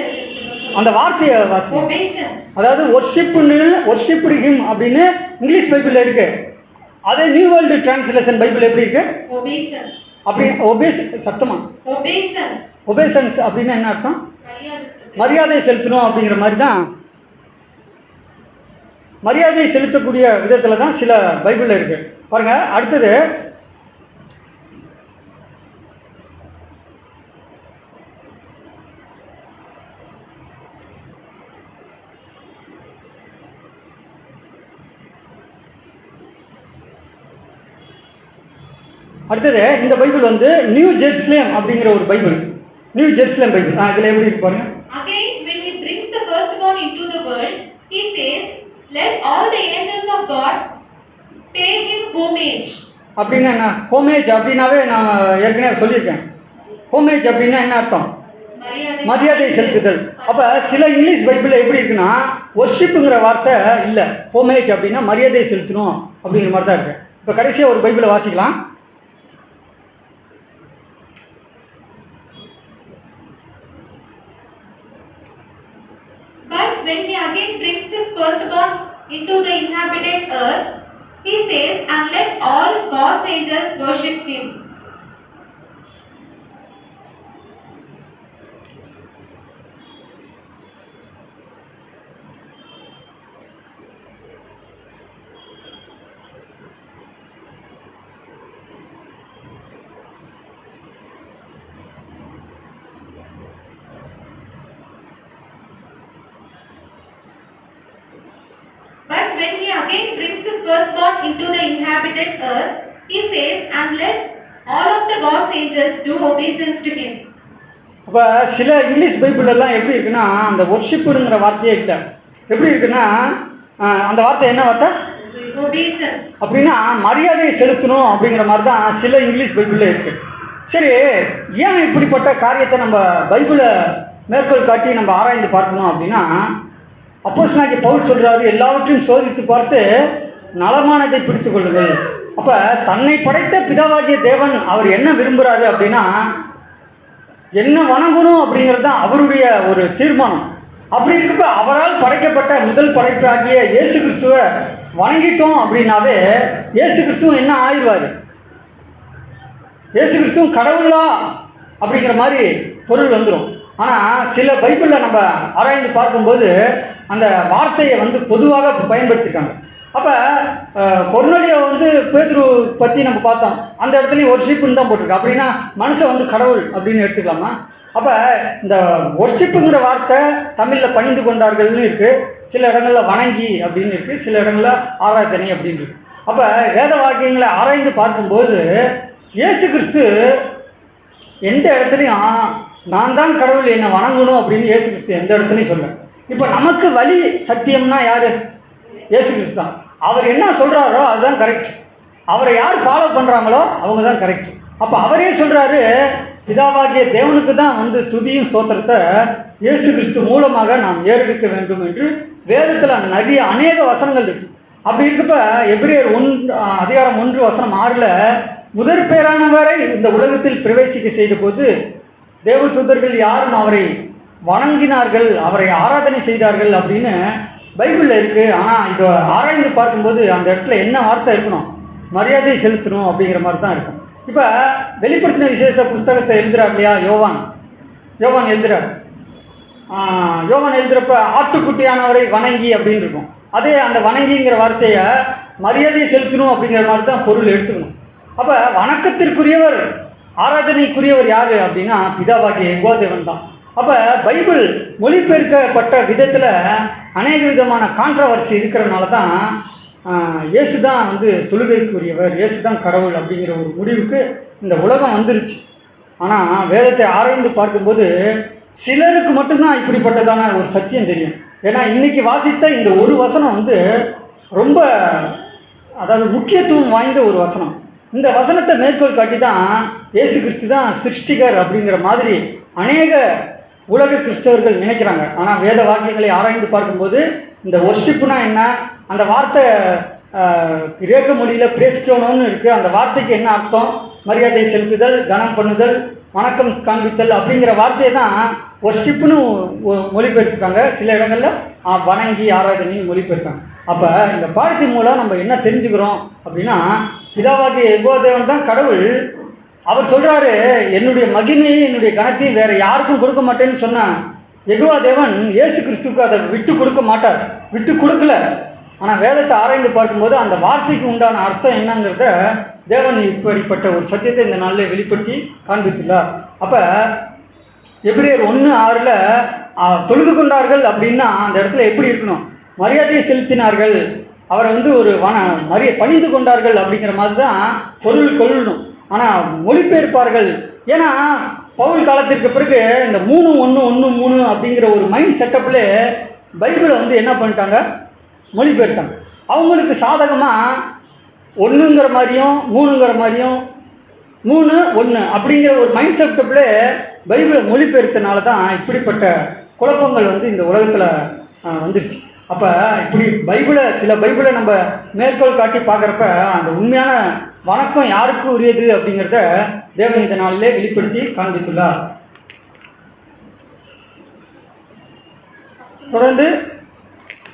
A: அந்த வார்த்தையை அதாவது ஒர்ஷிப்டு ஹிம் அப்படின்னு இங்கிலீஷ் பைபிள்ல இருக்கு. அதே நியூ வேர்ல்டு டிரான்ஸ்லேஷன் பைபிள் எப்படி இருக்கு? அப்படி சத்தமா ஒபேசன்ஸ் அப்படின்னா என்ன அர்த்தம்? மரியாதை செலுத்தணும் அப்படிங்கிற மாதிரி தான். மரியாதை செலுத்தக்கூடிய விதத்துல தான் சில பைபிள்ல இருக்கு. பாருங்க அடுத்தது இந்த பைபிள் வந்து நியூ ஜெருசலேம் அப்படிங்கிற ஒரு பைபிள். New Jerusalem Bible. இதுல எப்படி இருக்கு பாருங்க.
C: Again when he brings the firstborn into the world, he says, let all the angels of God pay him homage.
A: அப்படின்னா என்ன? ஹோமேஜ் அப்படின்னாவே நான் ஏற்கனவே சொல்லியிருக்கேன். ஹோமேஜ் அப்படின்னா என்ன அர்த்தம்? மரியாதை செலுத்துதல். அப்ப சில இங்கிலீஷ் பைபிள் எப்படி இருக்குன்னா ஒர்ஷிப்புங்கிற வார்த்தை இல்லை, ஹோமேஜ் அப்படின்னா மரியாதை செலுத்தணும் அப்படிங்கிற மாதிரி தான் இருக்கு. இப்ப கடைசியா ஒரு பைபிளை வாசிக்கலாம்.
C: But when he again brings his firstborn into the inhabited earth, he says, and let all God's angels worship him. But when he again brings his firstborn into the inhabited earth, he says, and let all of the God's angels do obeisance to him.
A: அப்ப சில English Bible எல்லாம் எப்படி இருக்குன்னா அந்த ஒர்ஷிப்புங்கிற வார்த்தையே இல்லை, எப்படி இருக்குன்னா அந்த வார்த்தை என்ன வார்த்தை
C: obeisance.
A: அப்படின்னா மரியாதையை செலுத்தணும் அப்படிங்கிற மாதிரி தான் சில இங்கிலீஷ் பைபிளில் இருக்கு. சரி, ஏன் இப்படிப்பட்ட காரியத்தை நம்ம பைபிளை மேற்கோள் காட்டி நம்ம ஆராய்ந்து பார்க்கணும் அப்படின்னா, அப்போஸ்தலனாகிய பவுல் சொல்றாரு, எல்லாவற்றையும் சோதித்து பார்த்து நலமானதை பிடித்துக் கொள்ளுங்கள். அப்ப தன்னை படைத்த பிதாவாகிய தேவன் அவர் என்ன விரும்புறாரு அப்படின்னா, என்ன வணங்கணும் அப்படிங்கிறது தான் அவருடைய ஒரு தீர்மானம். அப்படி இருக்க அவரால் படைக்கப்பட்ட முதல் படைப்பாகிய இயேசு கிறிஸ்துவை வணங்கிட்டோம் அப்படின்னாவே இயேசு கிறிஸ்துவ என்ன ஆயிடுவாரு? இயேசு கிறிஸ்துவும் கடவுளா அப்படிங்கிற மாதிரி பொருள் வந்துடும். ஆனால் சில பைபிளில் நம்ம ஆராய்ந்து பார்க்கும்போது அந்த வார்த்தையை வந்து பொதுவாக பயன்படுத்திட்டாங்க. அப்போ கொர்நேலியை வந்து பேதுரு பற்றி நம்ம பார்த்தோம், அந்த இடத்துலையும் ஒர்ஷிப்புன்னு தான் போட்டிருக்கு. அப்படின்னா மனுஷன் வந்து கடவுள் அப்படின்னு எடுத்துக்கலாமா? அப்போ இந்த ஒர்ஷிப்புங்கிற வார்த்தை தமிழில் பணிந்து கொண்டார்கள்னு இருக்குது, சில இடங்களில் வணங்கி அப்படின்னு இருக்குது, சில இடங்களில் ஆராதனை அப்படின்னு இருக்கு. அப்போ வேத வாக்கியங்களை ஆராய்ந்து பார்க்கும்போது இயேசு கிறிஸ்து எந்த இடத்துலையும் நான் தான் கடவுள் என்னை வணங்கணும் அப்படின்னு இயேசு கிறிஸ்து எந்த இடத்துலையும் சொல்ல. இப்போ நமக்கு வழி சத்தியம்னா யாரு? இயேசு கிறிஸ்து தான். அவர் என்ன சொல்கிறாரோ அதுதான் கரெக்ட். அவரை யார் ஃபாலோ பண்ணுறாங்களோ அவங்க தான் கரெக்ட். அப்போ அவரே சொல்கிறாரு, பிதாவாகிய தேவனுக்கு தான் வந்து துதியும் ஸ்தோத்திரத்தை இயேசு கிறிஸ்து மூலமாக நாம் ஏறெடுக்க வேண்டும் என்று வேதத்தில் நிறைய அநேக வசனங்கள் இருக்கு. அப்படி இருக்கப்ப எபிரேயர் 1:6 முதற் பேரானவரை இந்த உலகத்தில் பிரவேசிக்க செய்த போது தேவதூதர்கள் யாரும் அவரை வணங்கினார்கள், அவரை ஆராதனை செய்தார்கள் அப்படின்னு பைபிளில் இருக்கு. ஆனால் இதை ஆராய்ந்து பார்க்கும்போது அந்த இடத்துல என்ன வார்த்தை இருக்கணும்? மரியாதை செலுத்தணும் அப்படிங்கிற மாதிரி தான் இருக்கும். இப்போ வெளிப்படுத்தின விசேஷ புஸ்தகத்தை எழுதுறாரு இல்லையா யோவான் எழுதுறாரு. யோவான் எழுதுறப்ப ஆட்டுக்குட்டியானவரை வணங்கி அப்படின்னு இருக்கும். அதே அந்த வணங்கிங்கிற வார்த்தையை மரியாதையை செலுத்தணும் அப்படிங்கிற மாதிரி தான் பொருள் எடுத்துக்கணும். அப்போ வணக்கத்திற்குரியவர் ஆராதனைக்குரியவர் யாரு அப்படின்னா பிதாவாகிய யெகோவா தேவன் தான். அப்போ பைபிள் மொழிபெயர்க்கப்பட்ட விதத்தில் அநேக விதமான கான்ட்ரவர்சி இருக்கிறதுனால தான் இயேசு தான் வந்து தொழுகைக்குரியவர், இயேசு தான் கடவுள் அப்படிங்கிற ஒரு முடிவுக்கு இந்த உலகம் வந்துருச்சு. ஆனால் வேதத்தை ஆராய்ந்து பார்க்கும்போது சிலருக்கு மட்டும்தான் இப்படிப்பட்டதான ஒரு சத்தியம் தெரியும். ஏன்னா இன்னைக்கு வாசித்த இந்த ஒரு வசனம் வந்து ரொம்ப அதாவது முக்கியத்துவம் வாய்ந்த ஒரு வசனம். இந்த வசனத்தை மேற்கோள் காட்டி தான் இயேசு கிறிஸ்து தான் சிருஷ்டிகர் அப்படிங்கிற மாதிரி அநேக உலக கிறிஸ்தவர்கள் நினைக்கிறாங்க. ஆனால் வேத வாக்கியங்களை ஆராய்ந்து பார்க்கும்போது இந்த ஒர்ஷிப்னா என்ன, அந்த வார்த்தை கிரேக்க மொழியில் பிரேஸ்டோனோன்னு இருக்குது, அந்த வார்த்தைக்கு என்ன அர்த்தம்? மரியாதை செலுத்துதல், கனம் பண்ணுதல், வணக்கம் காண்பித்தல் அப்படிங்கிற வார்த்தையை தான் ஒர்ஷிப்னு மொழிபெயர்த்துருக்காங்க. சில இடங்களில் வணங்கி ஆராதனைன்னு மொழிபெயர்க்காங்க. அப்போ இந்த பாடத்தின் மூலம் நம்ம என்ன தெரிஞ்சுக்கிறோம் அப்படின்னா, பிதாவாகிய யெகோவா தேவன் தான் கடவுள். அவர் சொல்கிறாரு, என்னுடைய மகிமையை என்னுடைய கனத்தையும் வேறு யாருக்கும் கொடுக்க மாட்டேன்னு சொன்னால் யெகோவா தேவன் இயேசு கிறிஸ்துவுக்கு அதை விட்டு கொடுக்க மாட்டார், விட்டு கொடுக்கல. ஆனால் வேதத்தை ஆராய்ந்து பார்க்கும்போது அந்த வார்த்தைக்கு உண்டான அர்த்தம் என்னங்கிறத தேவன் இப்படிப்பட்ட ஒரு சத்தியத்தை இந்த நாளில் வெளிப்படுத்தி காண்பித்துள்ளார். அப்போ எபிரேயர் 1:6 தொழுது கொண்டார்கள் அப்படின்னா அந்த இடத்துல எப்படி இருக்கணும்? மரியாதையை செலுத்தினார்கள், அவரை வந்து ஒரு பணிந்து கொண்டார்கள் அப்படிங்கிற மாதிரி தான் பொருள் கொள்ளணும். ஆனால் மொழிபெயர்ப்பார்கள், ஏன்னா பவுல் காலத்திற்கு பிறகு இந்த 3:1:1:3 அப்படிங்கிற ஒரு மைண்ட் செட்டப்பில் பைபிளை வந்து என்ன பண்ணிட்டாங்க? மொழிபெயர்த்தாங்க. அவங்களுக்கு சாதகமாக 1ங்கிற மாதிரியும் 3ங்கிற மாதிரியும் 3:1 அப்படிங்கிற ஒரு மைண்ட் செட்டப்பில் பைபிளை மொழிபெயர்த்தனால தான் இப்படிப்பட்ட குழப்பங்கள் வந்து இந்த உலகத்தில் வந்துடுச்சு. அப்போ இப்படி சில பைபிளை நம்ம மேற்கோள் காட்டி பார்க்குறப்ப அந்த உண்மையான வணக்கம் யாருக்கு உரியது அப்படிங்கிறத தேவன் இந்த நாளிலே வெளிப்படுத்தி காண்பித்துள்ளார். தொடர்ந்து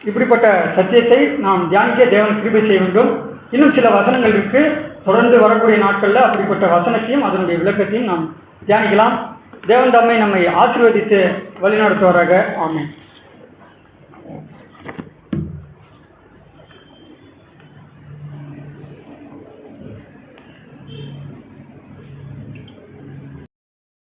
A: இப்படிப்பட்ட சத்தியத்தை நாம் தியானிக்க தேவன் கிருபை செய்ய வேண்டும். இன்னும் சில வசனங்கள் இருக்கு, தொடர்ந்து வரக்கூடிய நாட்களில் அப்படிப்பட்ட வசனத்தையும் அதனுடைய விளக்கத்தையும் நாம் தியானிக்கலாம். தேவன் தம்மை நம்மை ஆசீர்வதித்து வழிநடத்துவாராக. ஆமென்.